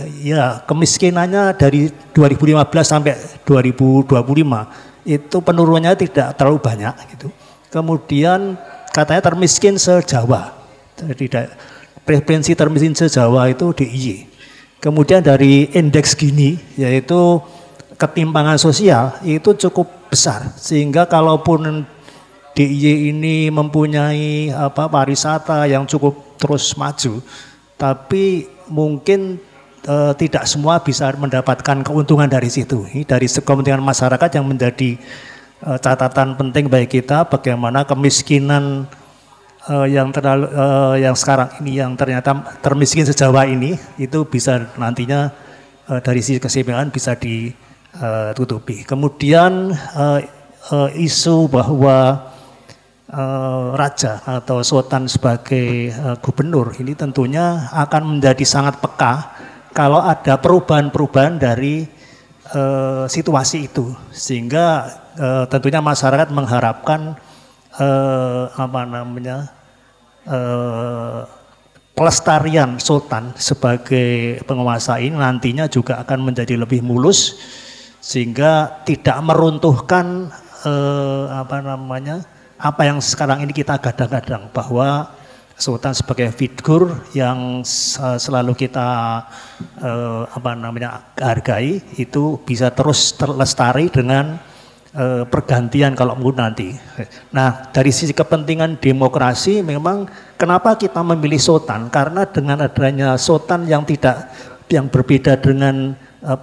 kemiskinannya dari 2015 sampai 2025 itu penurunannya tidak terlalu banyak gitu. Kemudian katanya termiskin se-Jawa. Preferensi termiskin se-Jawa itu DIY. Kemudian dari indeks Gini, yaitu ketimpangan sosial, itu cukup besar. Sehingga kalaupun DIY ini mempunyai pariwisata yang cukup terus maju, tapi mungkin tidak semua bisa mendapatkan keuntungan dari situ. Ini dari kepentingan masyarakat yang menjadi catatan penting bagi kita, bagaimana kemiskinan yang sekarang ini yang ternyata termiskin se-Jawa ini itu bisa nantinya dari sisi keseimbangan bisa ditutupi. Kemudian isu bahwa raja atau sultan sebagai gubernur ini tentunya akan menjadi sangat peka kalau ada perubahan-perubahan dari situasi itu, sehingga tentunya masyarakat mengharapkan pelestarian sultan sebagai penguasa ini nantinya juga akan menjadi lebih mulus, sehingga tidak meruntuhkan apa yang sekarang ini kita gadang-gadang, bahwa sultan sebagai figur yang selalu kita hargai itu bisa terus terlestari dengan pergantian kalau mau nanti. Nah, dari sisi kepentingan demokrasi memang kenapa kita memilih sultan? Karena dengan adanya sultan yang berbeda dengan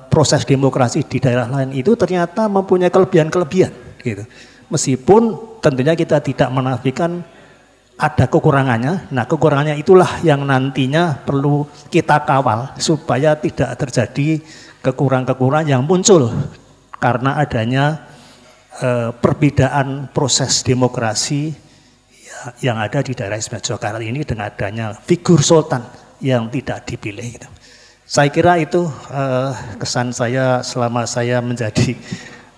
proses demokrasi di daerah lain itu ternyata mempunyai kelebihan-kelebihan gitu. Meskipun tentunya kita tidak menafikan ada kekurangannya. Nah, kekurangannya itulah yang nantinya perlu kita kawal supaya tidak terjadi kekurangan-kekurangan yang muncul karena adanya perbedaan proses demokrasi yang ada di daerah istimewa Yogyakarta ini dengan adanya figur sultan yang tidak dipilih gitu. Saya kira itu kesan saya selama saya menjadi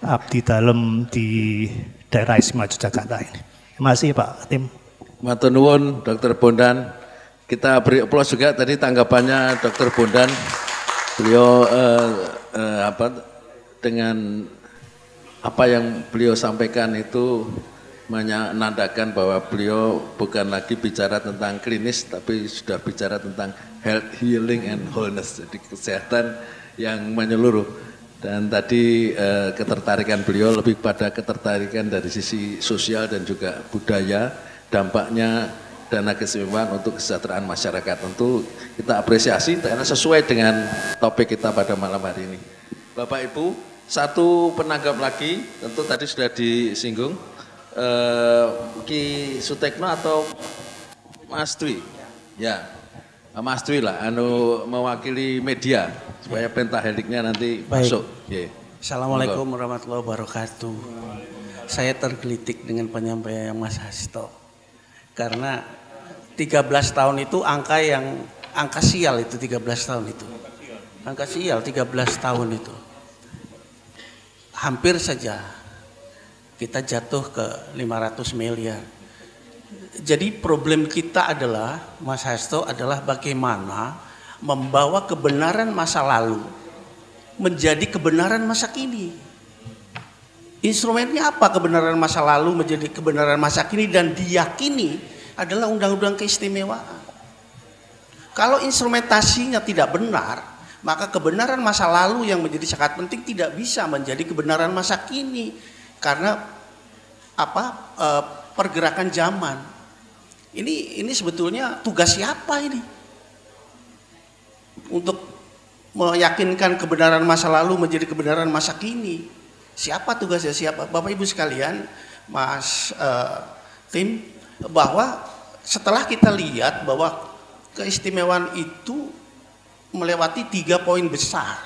abdi dalam di daerah istimewa Yogyakarta ini. Terima kasih Pak Tim. Matur nuwun Dr. Bondan. Kita beri aplaus juga tadi tanggapannya Dr. Bondan. Beliau dengan apa yang beliau sampaikan itu menandakan bahwa beliau bukan lagi bicara tentang klinis, tapi sudah bicara tentang health, healing, and wholeness, jadi kesehatan yang menyeluruh. Dan tadi ketertarikan beliau lebih pada ketertarikan dari sisi sosial dan juga budaya, dampaknya dana keseimbangan untuk kesejahteraan masyarakat. Tentu kita apresiasi karena sesuai dengan topik kita pada malam hari ini. Bapak Ibu, satu penanggap lagi, tentu tadi sudah disinggung, Ki Sutekno atau Mas Dwi? Ya, Mas Dwi lah, mewakili media supaya pentaheliknya nanti masuk. Yeah. Assalamualaikum warahmatullahi wabarakatuh. Saya tergelitik dengan penyampaian Mas Hasto, karena 13 tahun itu angka sial itu 13 tahun itu. Angka sial 13 tahun itu. Hampir saja kita jatuh ke 500 miliar. Jadi problem kita adalah, Mas Hasto, adalah bagaimana membawa kebenaran masa lalu menjadi kebenaran masa kini. Instrumennya apa kebenaran masa lalu menjadi kebenaran masa kini dan diyakini adalah undang-undang keistimewaan. Kalau instrumentasinya tidak benar, maka kebenaran masa lalu yang menjadi sangat penting tidak bisa menjadi kebenaran masa kini karena pergerakan zaman. Ini sebetulnya tugas siapa ini? Untuk meyakinkan kebenaran masa lalu menjadi kebenaran masa kini. Siapa tugasnya? Siapa? Bapak Ibu sekalian, Mas tim, bahwa setelah kita lihat bahwa keistimewaan itu melewati 3 poin besar.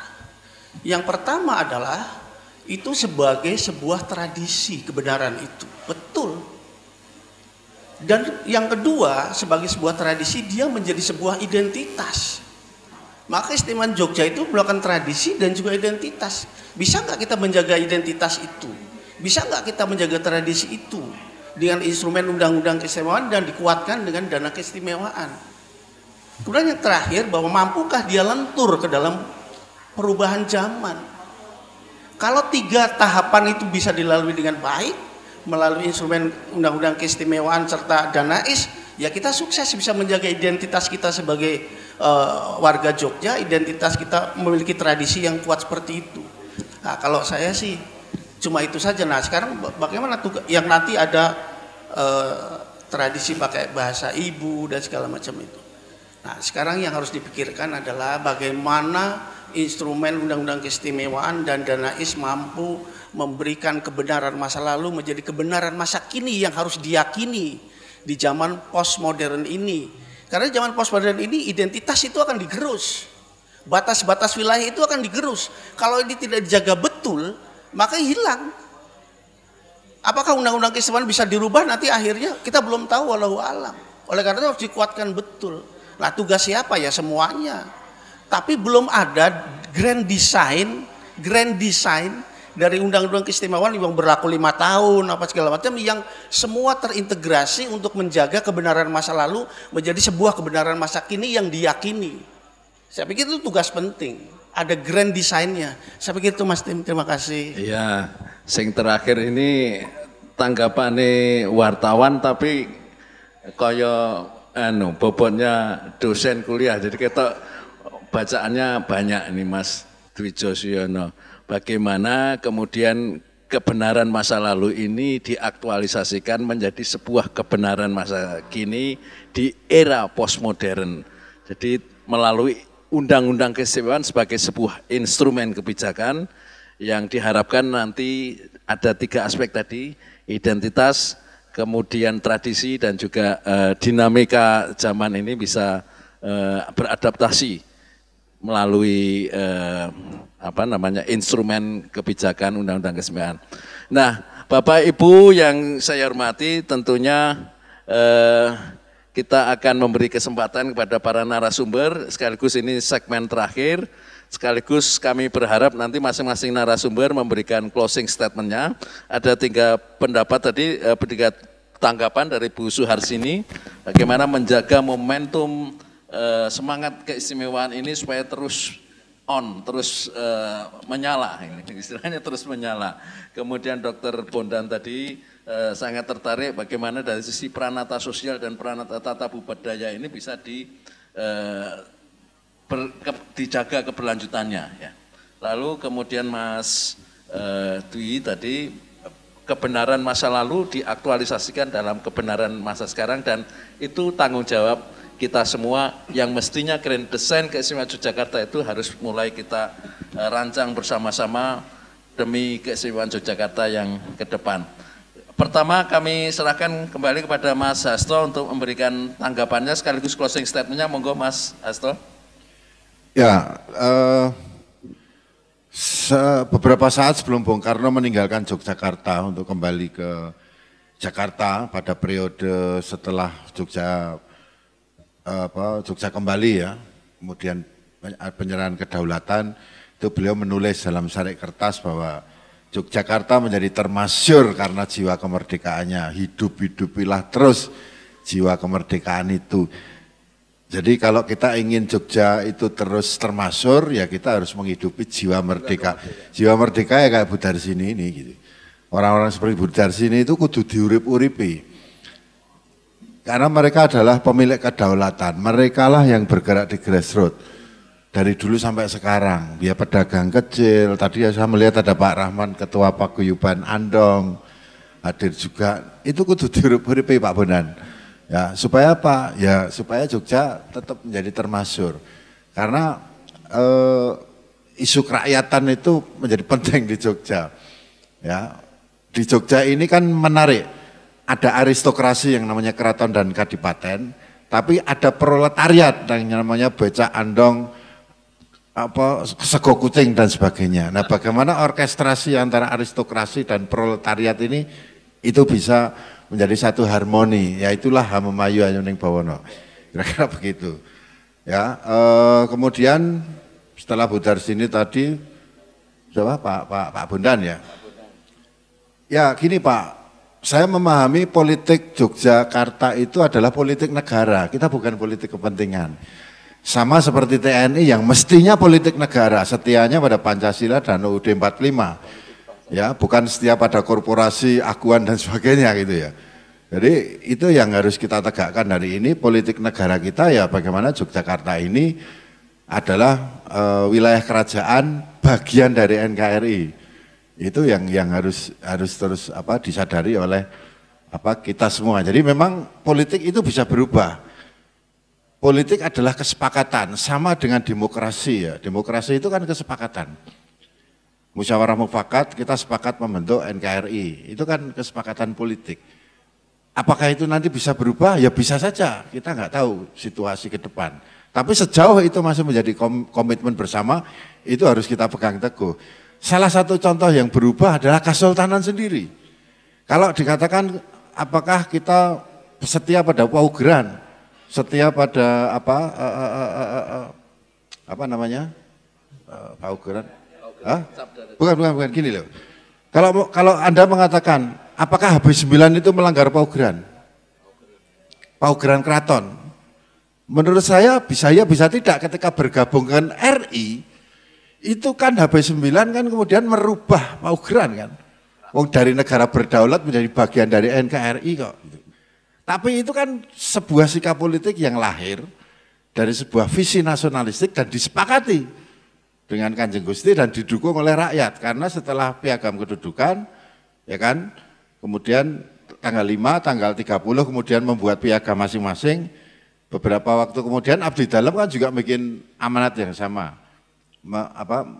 Yang pertama adalah itu sebagai sebuah tradisi kebenaran itu. Betul. Dan yang kedua, sebagai sebuah tradisi dia menjadi sebuah identitas. Maka Keistimewaan Jogja itu melakukan tradisi dan juga identitas. Bisa nggak kita menjaga identitas itu? Bisa nggak kita menjaga tradisi itu dengan instrumen undang-undang keistimewaan dan dikuatkan dengan dana keistimewaan? Kemudian yang terakhir, bahwa mampukah dia lentur ke dalam perubahan zaman? Kalau 3 tahapan itu bisa dilalui dengan baik melalui instrumen undang-undang keistimewaan serta dana is, ya kita sukses bisa menjaga identitas kita sebagai warga Jogja, identitas kita memiliki tradisi yang kuat seperti itu. Nah, kalau saya sih cuma itu saja. Nah, sekarang bagaimana tuh yang nanti ada tradisi pakai bahasa ibu dan segala macam itu. Nah, sekarang yang harus dipikirkan adalah bagaimana instrumen undang-undang keistimewaan dan dana is mampu memberikan kebenaran masa lalu menjadi kebenaran masa kini yang harus diyakini di zaman postmodern ini. Karena di zaman postmodern ini identitas itu akan digerus. Batas-batas wilayah itu akan digerus. Kalau ini tidak dijaga betul, maka hilang. Apakah undang-undang keistimewaan bisa dirubah nanti akhirnya? Kita belum tahu, wallahu alam. Oleh karena itu harus dikuatkan betul. Nah, tugas siapa ya? Semuanya. Tapi belum ada grand design dari undang-undang keistimewaan yang berlaku 5 tahun apa segala macam yang semua terintegrasi untuk menjaga kebenaran masa lalu menjadi sebuah kebenaran masa kini yang diyakini. Saya pikir itu tugas penting. Ada grand design-nya. Saya pikir itu Mas Tim, terima kasih. Iya, sing terakhir ini tanggapane wartawan tapi kaya bobotnya dosen kuliah. Jadi kita bacaannya banyak ini Mas Dwi Josiono. Bagaimana kemudian kebenaran masa lalu ini diaktualisasikan menjadi sebuah kebenaran masa kini di era postmodern. Jadi melalui undang-undang keistimewaan sebagai sebuah instrumen kebijakan yang diharapkan nanti ada 3 aspek tadi, identitas, kemudian tradisi dan juga dinamika zaman ini bisa beradaptasi melalui instrumen kebijakan undang-undang keistimewaan. Nah, Bapak Ibu yang saya hormati, tentunya kita akan memberi kesempatan kepada para narasumber, sekaligus ini segmen terakhir, sekaligus kami berharap nanti masing-masing narasumber memberikan closing statement-nya. Ada 3 pendapat tadi, 3 tanggapan dari Bu Suharsini, bagaimana menjaga momentum semangat keistimewaan ini supaya terus terus menyala, ini istilahnya terus menyala. Kemudian Dr. Bondan tadi sangat tertarik bagaimana dari sisi pranata sosial dan pranata tata budaya ini bisa dijaga keberlanjutannya. Ya. Lalu kemudian Mas Dwi tadi kebenaran masa lalu diaktualisasikan dalam kebenaran masa sekarang dan itu tanggung jawab kita semua yang mestinya grand design keistimewaan Yogyakarta itu harus mulai kita rancang bersama-sama demi keistimewaan Yogyakarta yang ke depan. Pertama kami serahkan kembali kepada Mas Hasto untuk memberikan tanggapannya sekaligus closing statement-nya. Monggo Mas Hasto. Ya, beberapa saat sebelum Bung Karno meninggalkan Yogyakarta untuk kembali ke Jakarta pada periode setelah Jogja kembali ya, kemudian penyerahan kedaulatan, itu beliau menulis dalam sarek kertas bahwa Yogyakarta menjadi termasyhur karena jiwa kemerdekaannya, hidup-hidupilah terus jiwa kemerdekaan itu. Jadi kalau kita ingin Jogja itu terus termasyhur, ya kita harus menghidupi jiwa merdeka. Jiwa merdeka ya kayak Budarsini ini gitu. Orang-orang seperti Budarsini itu kudu diurip-uripi. Karena mereka adalah pemilik kedaulatan, mereka lah yang bergerak di grassroots dari dulu sampai sekarang. Dia pedagang kecil, tadi saya melihat ada Pak Rahman, Ketua Paguyuban Andong, hadir juga. Itu kudu diurip-uripi Pak Bonan. Ya, supaya apa? Ya, supaya Jogja tetap menjadi termasyhur. Karena isu kerakyatan itu menjadi penting di Jogja. Ya, di Jogja ini kan menarik. Ada aristokrasi yang namanya keraton dan kadipaten, tapi ada proletariat yang namanya becak andong, sego kucing dan sebagainya. Nah, bagaimana orkestrasi antara aristokrasi dan proletariat ini itu bisa menjadi satu harmoni, yaitulah Hamemayu Anyuning Bawono. Kira-kira begitu. Ya, kemudian setelah Budar sini tadi, siapa Pak Bondan ya? Ya, gini Pak, saya memahami politik Yogyakarta itu adalah politik negara. Kita bukan politik kepentingan. Sama seperti TNI yang mestinya politik negara, setianya pada Pancasila dan UUD 45. Ya, bukan setia pada korporasi, akuan dan sebagainya gitu ya. Jadi itu yang harus kita tegakkan hari ini, politik negara kita ya bagaimana Yogyakarta ini adalah wilayah kerajaan bagian dari NKRI. Itu yang harus terus disadari oleh kita semua. Jadi memang politik itu bisa berubah. Politik adalah kesepakatan, sama dengan demokrasi ya. Demokrasi itu kan kesepakatan. Musyawarah mufakat, kita sepakat membentuk NKRI, itu kan kesepakatan politik. Apakah itu nanti bisa berubah? Ya bisa saja, kita nggak tahu situasi ke depan. Tapi sejauh itu masih menjadi komitmen bersama, itu harus kita pegang teguh. Salah satu contoh yang berubah adalah Kesultanan sendiri. Kalau dikatakan apakah kita setia pada paugeran, setia pada paugeran? Bukan gini loh. Kalau Anda mengatakan apakah HB9 itu melanggar paugeran? Paugeran keraton. Menurut saya bisa ya bisa tidak, ketika bergabung dengan RI itu kan HB9 kan kemudian merubah paugeran kan. Wong dari negara berdaulat menjadi bagian dari NKRI kok. Tapi itu kan sebuah sikap politik yang lahir dari sebuah visi nasionalistik dan disepakati dengan Kanjeng Gusti dan didukung oleh rakyat. Karena setelah piagam kedudukan, ya kan, kemudian tanggal 5, tanggal 30 kemudian membuat piagam masing-masing. Beberapa waktu kemudian Abdi Dalem kan juga bikin amanat yang sama,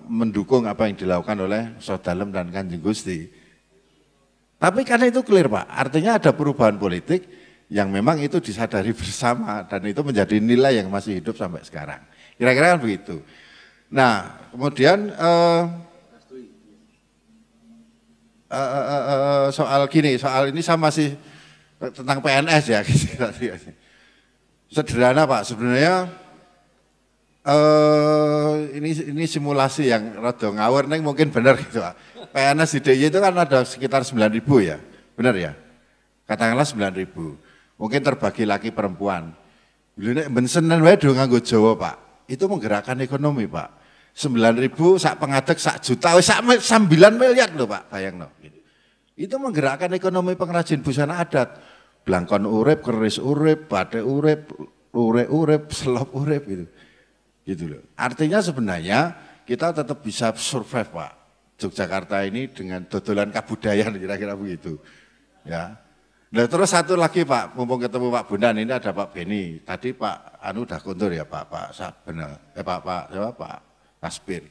mendukung apa yang dilakukan oleh Soh Dalem dan Kanjeng Gusti. Tapi karena itu clear Pak, artinya ada perubahan politik yang memang itu disadari bersama dan itu menjadi nilai yang masih hidup sampai sekarang. Kira-kira kan begitu. Nah, kemudian soal ini sama sih tentang PNS ya. Sederhana Pak, sebenarnya ini simulasi yang rada ngawur, neng mungkin benar gitu Pak. PNS di DIY itu kan ada sekitar 9.000 ya, benar ya? Katakanlah 9.000, mungkin terbagi laki perempuan. Dulu nek bensenan wae do nganggo Jawa Pak, itu menggerakkan ekonomi Pak. 9.000 sak pengadeg sak juta, sak 9 miliar loh Pak, bayang no. Itu menggerakkan ekonomi pengrajin busana adat. Blangkon urip, keris urip, batik urip, lurek urip, selop urip gitu. Gitu loh. Artinya sebenarnya kita tetap bisa survive Pak. Yogyakarta ini dengan dodolan kabudayaan kira-kira begitu. Ya. Nah terus satu lagi Pak, mumpung ketemu Pak Bondan, ini ada Pak Beni. Tadi Pak Anu udah kontur ya Pak Kaspir.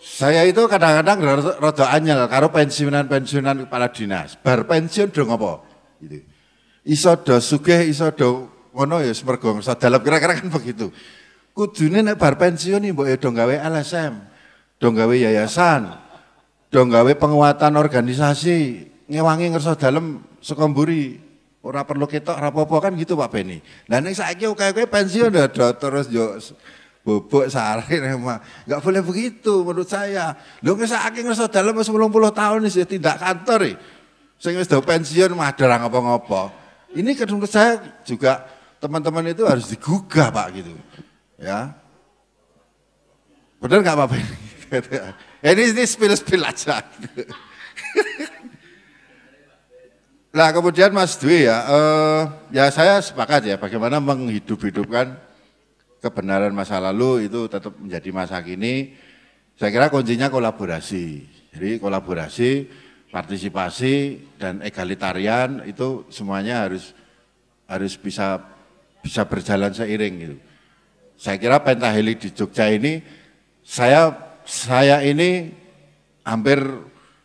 Saya itu kadang-kadang rada anyel karo pensiunan kepala dinas. Bar pensiun dong apa? Gitu. Iso do sugih, iso do ngono ya mergo dalam kira-kira kan begitu. Kudune nek bar pensiun iki mbok ya do gawe LSM, do gawe yayasan, do gawe penguatan organisasi, ngewangi ngerso dalem saka mburi. Ora perlu ketok ora apa-apa kan gitu Pak Beni. Lah nek saiki oke-oke pensiun do terus yo bobok sare memang nggak boleh begitu menurut saya. Lho wis saiki ngerso dalem 10 tahun wis tindak kantor sing wis do pensiun mah derang apa-ngapa. Ini menurut saya juga teman-teman itu harus digugah Pak gitu. Ya. Benar nggak Pak Ben? Ini spill aja. Nah kemudian Mas Dwi ya saya sepakat ya bagaimana menghidup-hidupkan kebenaran masa lalu itu tetap menjadi masa kini. Saya kira kuncinya kolaborasi. Jadi kolaborasi, partisipasi dan egalitarian itu semuanya harus harus bisa berjalan seiring gitu. Saya kira Pentahelix di Jogja ini, saya ini hampir,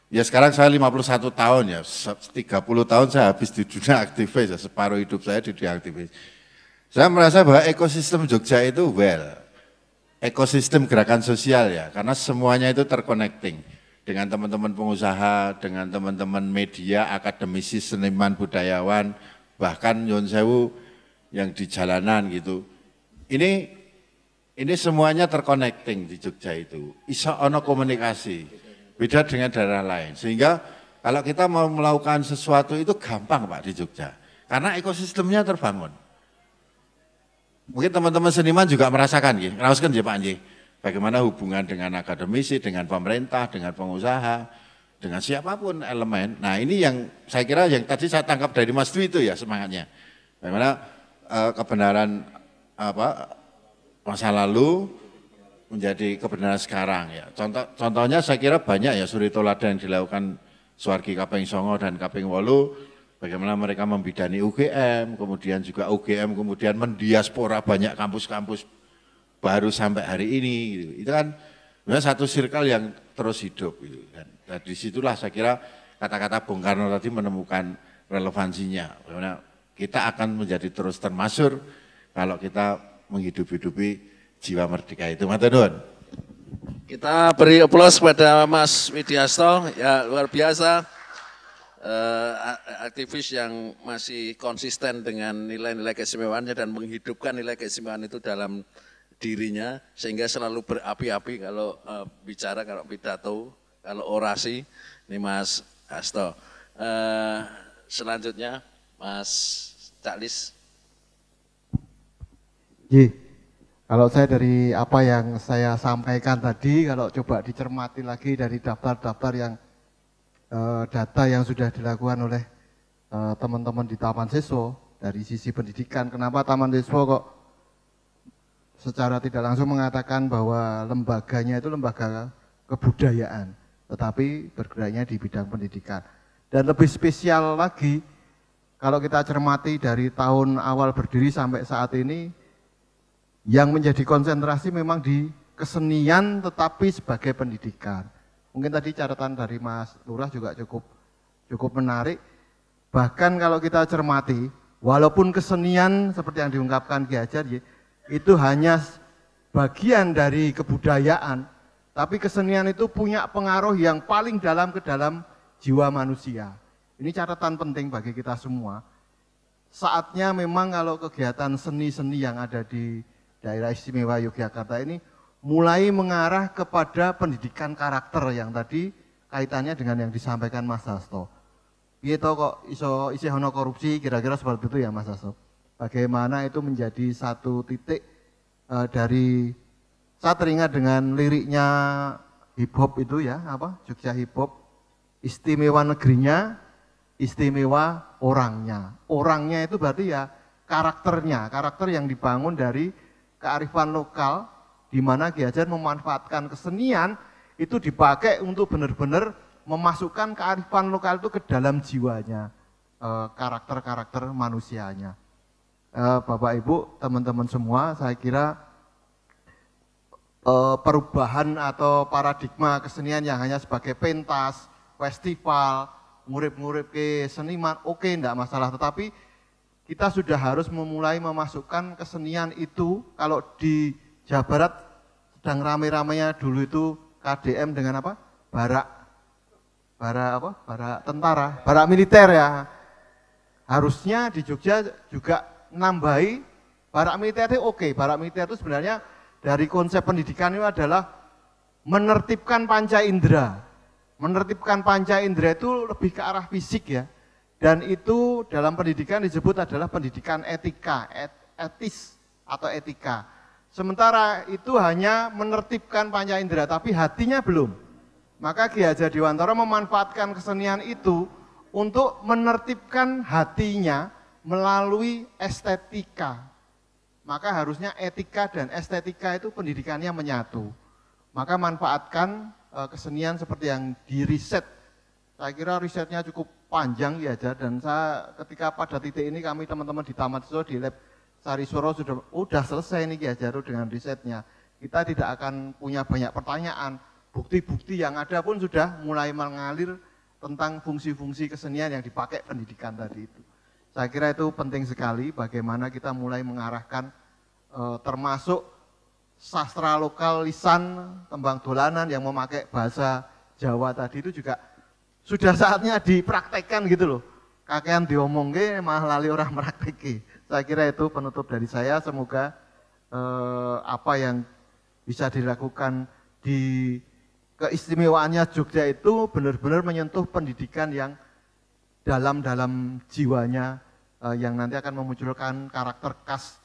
ya sekarang saya 51 tahun ya, 30 tahun saya habis di dunia aktivis, ya, separuh hidup saya di dunia aktivis. Saya merasa bahwa ekosistem Jogja itu ekosistem gerakan sosial ya, karena semuanya itu terconnecting dengan teman-teman pengusaha, dengan teman-teman media, akademisi, seniman, budayawan, bahkan Nyun Sewu yang di jalanan gitu. Ini semuanya terconnecting di Jogja itu, iso ono komunikasi, beda dengan daerah lain. Sehingga kalau kita mau melakukan sesuatu itu gampang Pak di Jogja, karena ekosistemnya terbangun. Mungkin teman-teman seniman juga merasakan, ngerasakan ya Pak Anji, bagaimana hubungan dengan akademisi, dengan pemerintah, dengan pengusaha, dengan siapapun elemen. Nah ini yang saya kira yang tadi saya tangkap dari Mas Dwi itu ya semangatnya. Bagaimana kebenaran masa lalu menjadi kebenaran sekarang ya. Contohnya saya kira banyak ya suri toladan yang dilakukan Suwargi Kaping Songo dan Kaping Wolu, bagaimana mereka membidani UGM, kemudian juga UGM kemudian mendiaspora banyak kampus-kampus baru sampai hari ini gitu. Itu kan satu circle yang terus hidup gitu. Dan disitulah saya kira kata-kata Bung Karno tadi menemukan relevansinya. Bagaimana kita akan menjadi terus termasur kalau kita menghidup-hidupi jiwa merdeka itu. Matur nuwun. Kita beri aplaus kepada Mas Widiasto, ya luar biasa, aktivis yang masih konsisten dengan nilai-nilai keistimewaannya dan menghidupkan nilai keistimewaan itu dalam dirinya, sehingga selalu berapi-api kalau bicara, kalau pidato, kalau orasi, ini Mas Hasto. Selanjutnya Mas Caklis. Kalau saya dari apa yang saya sampaikan tadi, kalau coba dicermati lagi dari daftar-daftar yang data yang sudah dilakukan oleh teman-teman di Taman Siswa dari sisi pendidikan, kenapa Taman Siswa kok secara tidak langsung mengatakan bahwa lembaganya itu lembaga kebudayaan, tetapi bergeraknya di bidang pendidikan. Dan lebih spesial lagi, kalau kita cermati dari tahun awal berdiri sampai saat ini, yang menjadi konsentrasi memang di kesenian tetapi sebagai pendidikan. Mungkin tadi catatan dari Mas Lurah juga cukup menarik. Bahkan kalau kita cermati, walaupun kesenian seperti yang diungkapkan Ki Hajar itu hanya bagian dari kebudayaan, tapi kesenian itu punya pengaruh yang paling dalam ke dalam jiwa manusia. Ini catatan penting bagi kita semua. Saatnya memang kalau kegiatan seni-seni yang ada di Daerah Istimewa Yogyakarta ini mulai mengarah kepada pendidikan karakter yang tadi kaitannya dengan yang disampaikan Mas Hasto. Gitu kok iso ono korupsi, kira-kira seperti itu ya Mas Hasto. Bagaimana itu menjadi satu titik dari, saya teringat dengan liriknya hip hop itu ya, Jogja hip hop, istimewa negerinya, istimewa orangnya. Orangnya itu berarti ya karakternya, karakter yang dibangun dari kearifan lokal, di mana Ki Hajar memanfaatkan kesenian itu dipakai untuk benar-benar memasukkan kearifan lokal itu ke dalam jiwanya, karakter-karakter manusianya. Bapak Ibu, teman-teman semua, saya kira perubahan atau paradigma kesenian yang hanya sebagai pentas, festival, ngurip-ngurip ke seniman, oke, enggak masalah, tetapi kita sudah harus memulai memasukkan kesenian itu. Kalau di Jawa Barat sedang rame-ramenya dulu itu KDM dengan apa? Barak tentara, barak militer ya. Harusnya di Jogja juga nambahi barak militer itu oke. Barak militer itu sebenarnya dari konsep pendidikan itu adalah menertibkan panca indera. Menertibkan panca indera itu lebih ke arah fisik ya. Dan itu dalam pendidikan disebut adalah pendidikan etika, etis atau etika. Sementara itu hanya menertibkan panca indera, tapi hatinya belum. Maka Ki Hajar Dewantara memanfaatkan kesenian itu untuk menertibkan hatinya melalui estetika. Maka harusnya etika dan estetika itu pendidikannya menyatu. Maka manfaatkan kesenian seperti yang di riset. Saya kira risetnya cukup panjang Ki Hajar, dan saya ketika pada titik ini kami teman-teman di Taman Siswa di Lab Sariswara sudah selesai nih Ki Hajar dengan risetnya. Kita tidak akan punya banyak pertanyaan, bukti-bukti yang ada pun sudah mulai mengalir tentang fungsi-fungsi kesenian yang dipakai pendidikan tadi itu. Saya kira itu penting sekali bagaimana kita mulai mengarahkan termasuk sastra lokal lisan tembang dolanan yang memakai bahasa Jawa tadi itu juga sudah saatnya dipraktekkan gitu loh. Kakean diomongke malah lali orang meraktekke. Saya kira itu penutup dari saya, semoga apa yang bisa dilakukan di keistimewaannya Jogja itu benar-benar menyentuh pendidikan yang dalam jiwanya yang nanti akan memunculkan karakter khas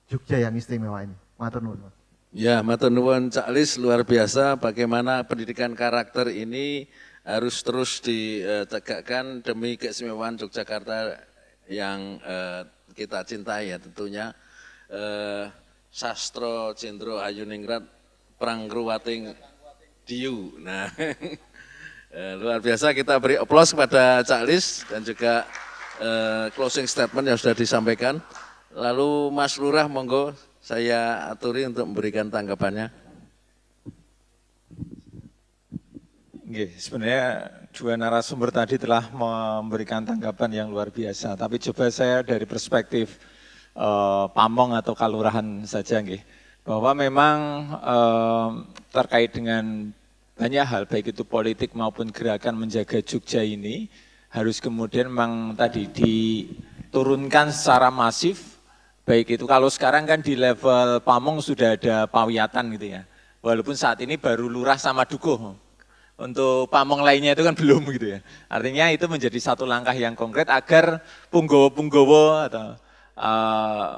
Jogja yang istimewa ini. Matur nuwun. Ya, matur nuwun Cak Lis, luar biasa bagaimana pendidikan karakter ini harus terus ditegakkan demi keistimewaan Yogyakarta yang kita cintai ya tentunya. Sastro Jendro Ayuningrat Prangruwating Diu. Nah, luar biasa, kita beri aplaus kepada Cak Lis dan juga closing statement yang sudah disampaikan. Lalu Mas Lurah, monggo saya aturi untuk memberikan tanggapannya. Sebenarnya dua narasumber tadi telah memberikan tanggapan yang luar biasa, tapi coba saya dari perspektif pamong atau kalurahan saja, bahwa memang terkait dengan banyak hal, baik itu politik maupun gerakan menjaga Jogja ini, harus kemudian memang tadi diturunkan secara masif, baik itu kalau sekarang kan di level pamong sudah ada pawiatan gitu ya, walaupun saat ini baru lurah sama dukuh. Untuk pamong lainnya itu kan belum gitu ya. Artinya itu menjadi satu langkah yang konkret agar punggowo-punggowo atau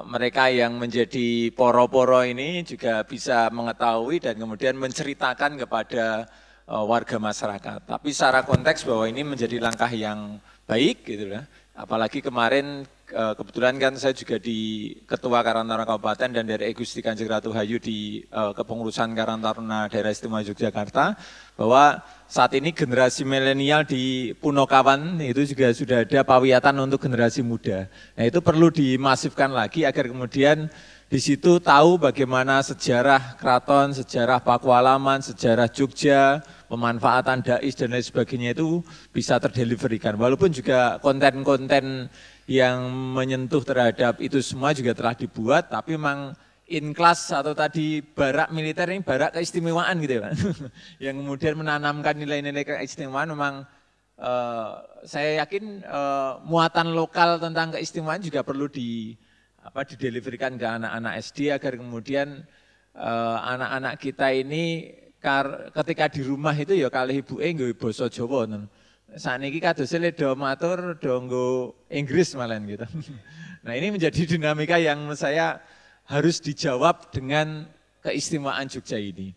mereka yang menjadi poro-poro ini juga bisa mengetahui dan kemudian menceritakan kepada warga masyarakat. Tapi secara konteks bahwa ini menjadi langkah yang baik gitu ya. Apalagi kemarin kebetulan kan saya juga di Ketua Karang Taruna Kabupaten dan dari Gusti Kanjeng Ratu Hayu di kepengurusan Karang Taruna Daerah Istimewa Yogyakarta, bahwa saat ini generasi milenial di Punokawan itu juga sudah ada pawiatan untuk generasi muda. Nah itu perlu dimasifkan lagi agar kemudian di situ tahu bagaimana sejarah keraton, sejarah Pakualaman, sejarah Jogja, pemanfaatan dais dan lain sebagainya itu bisa terdeliverikan. Walaupun juga konten-konten yang menyentuh terhadap itu semua juga telah dibuat, tapi memang in class atau tadi barak militer ini barak keistimewaan gitu ya Pak. Yang kemudian menanamkan nilai-nilai keistimewaan memang saya yakin muatan lokal tentang keistimewaan juga perlu dideliverkan ke anak-anak SD agar kemudian anak-anak kita ini ketika di rumah itu ya kalih ibuke nggo basa Jawa. Saniki kadosé do matur do nggo Inggris malah gitu. Nah, ini menjadi dinamika yang saya harus dijawab dengan keistimewaan Jogja ini.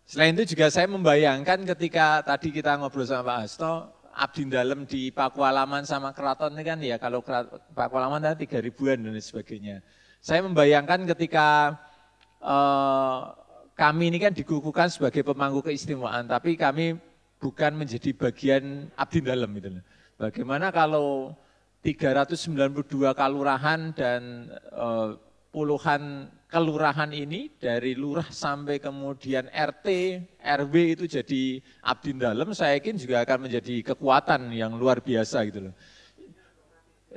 Selain itu juga saya membayangkan ketika tadi kita ngobrol sama Pak Hasto, abdi dalem di Pakualaman sama keraton ini kan ya kalau Pakualaman tadi 3.000-an dan sebagainya. Saya membayangkan ketika kami ini kan dikukuhkan sebagai pemangku keistimewaan, tapi kami bukan menjadi bagian abdi dalem gitu. Bagaimana kalau 392 kalurahan dan puluhan kelurahan ini dari lurah sampai kemudian RT, RW itu jadi abdi dalem, saya yakin juga akan menjadi kekuatan yang luar biasa gitu loh.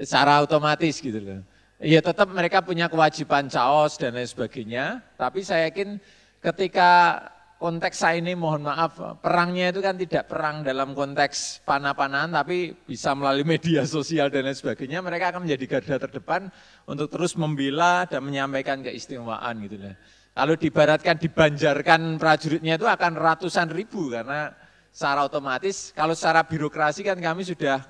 Secara otomatis gitu loh. Ya tetap mereka punya kewajiban caos dan lain sebagainya, tapi saya yakin ketika konteks saya ini mohon maaf, perangnya itu kan tidak perang dalam konteks panah-panahan, tapi bisa melalui media sosial dan lain sebagainya, mereka akan menjadi garda terdepan untuk terus membela dan menyampaikan keistimewaan gitu lah. Kalau dibaratkan, dibanjarkan prajuritnya itu akan ratusan ribu, karena secara otomatis, kalau secara birokrasi kan kami sudah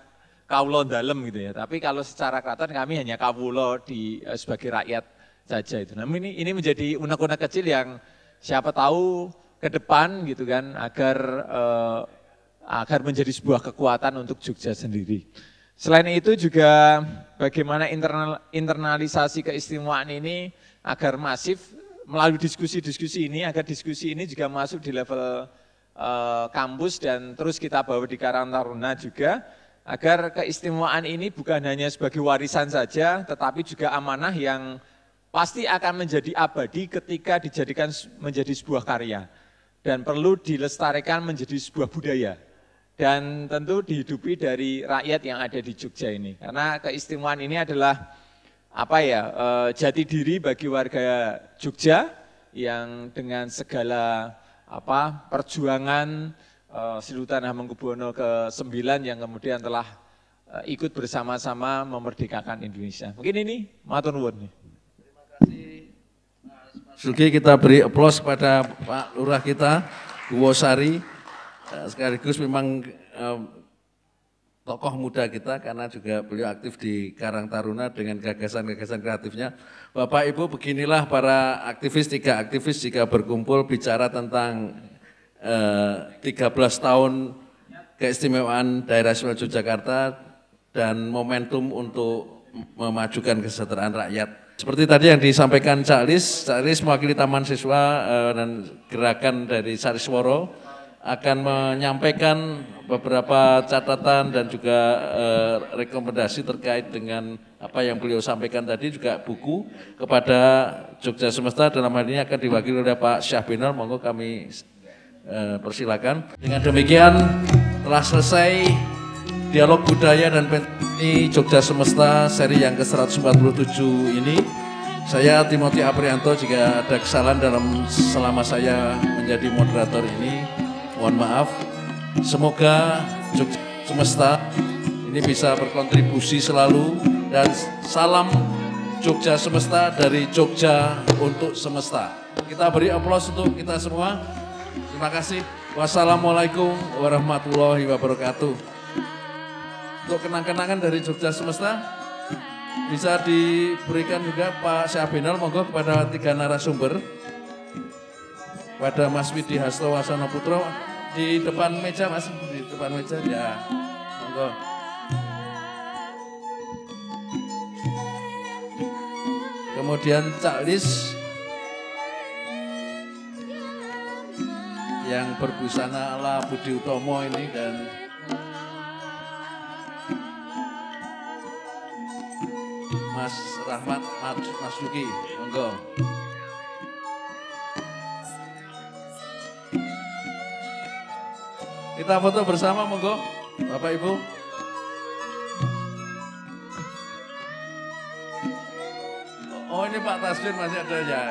kawulo dalem gitu ya, tapi kalau secara keraton kami hanya kawulo sebagai rakyat saja itu. Nah ini menjadi unek-unek kecil yang siapa tahu ke depan gitu kan agar menjadi sebuah kekuatan untuk Jogja sendiri. Selain itu juga bagaimana internalisasi keistimewaan ini agar masif melalui diskusi-diskusi ini, agar diskusi ini juga masuk di level kampus dan terus kita bawa di Karang Taruna juga agar keistimewaan ini bukan hanya sebagai warisan saja, tetapi juga amanah yang pasti akan menjadi abadi ketika dijadikan menjadi sebuah karya dan perlu dilestarikan menjadi sebuah budaya dan tentu dihidupi dari rakyat yang ada di Jogja ini. Karena keistimewaan ini adalah jati diri bagi warga Jogja yang dengan segala perjuangan Sultan Hamengkubuwono ke-9 yang kemudian telah ikut bersama-sama memerdekakan Indonesia. Mungkin ini matur nuwun. Terima kasih Mas Sugi, kita beri aplaus kepada Pak Lurah kita, Bu Wosari, sekaligus memang tokoh muda kita karena juga beliau aktif di Karang Taruna dengan gagasan-gagasan kreatifnya. Bapak Ibu, beginilah para tiga aktivis jika berkumpul bicara tentang 13 tahun keistimewaan daerah istimewa Yogyakarta dan momentum untuk memajukan kesejahteraan rakyat. Seperti tadi yang disampaikan Cak Lis mewakili Taman Siswa dan gerakan dari Sarisworo akan menyampaikan beberapa catatan dan juga rekomendasi terkait dengan apa yang beliau sampaikan tadi, juga buku kepada Jogja Semesta, dalam hal ini akan diwakili oleh Pak Syahbinal. Monggo kami persilakan. Dengan demikian telah selesai dialog budaya dan pensi Jogja Semesta seri yang ke-147 ini. Saya Timothy Aprianto, jika ada kesalahan selama saya menjadi moderator ini, mohon maaf. Semoga Jogja Semesta ini bisa berkontribusi selalu, dan salam Jogja Semesta dari Jogja untuk semesta. Kita beri aplaus untuk kita semua. Terima kasih. Wassalamualaikum warahmatullahi wabarakatuh. Untuk kenang-kenangan dari Jogja Semesta bisa diberikan juga Pak Syahbinal, monggo kepada 3 narasumber. Pada Mas Widi Hasto Wasono Putro di depan meja, Mas, di depan meja ya. Monggo. Kemudian Cak Lis yang berbusana ala Budi Utomo ini, dan Mas Rahmat Mas Luki, monggo. Kita foto bersama, monggo Bapak Ibu. Oh, ini Pak Tasbir masih ada ya.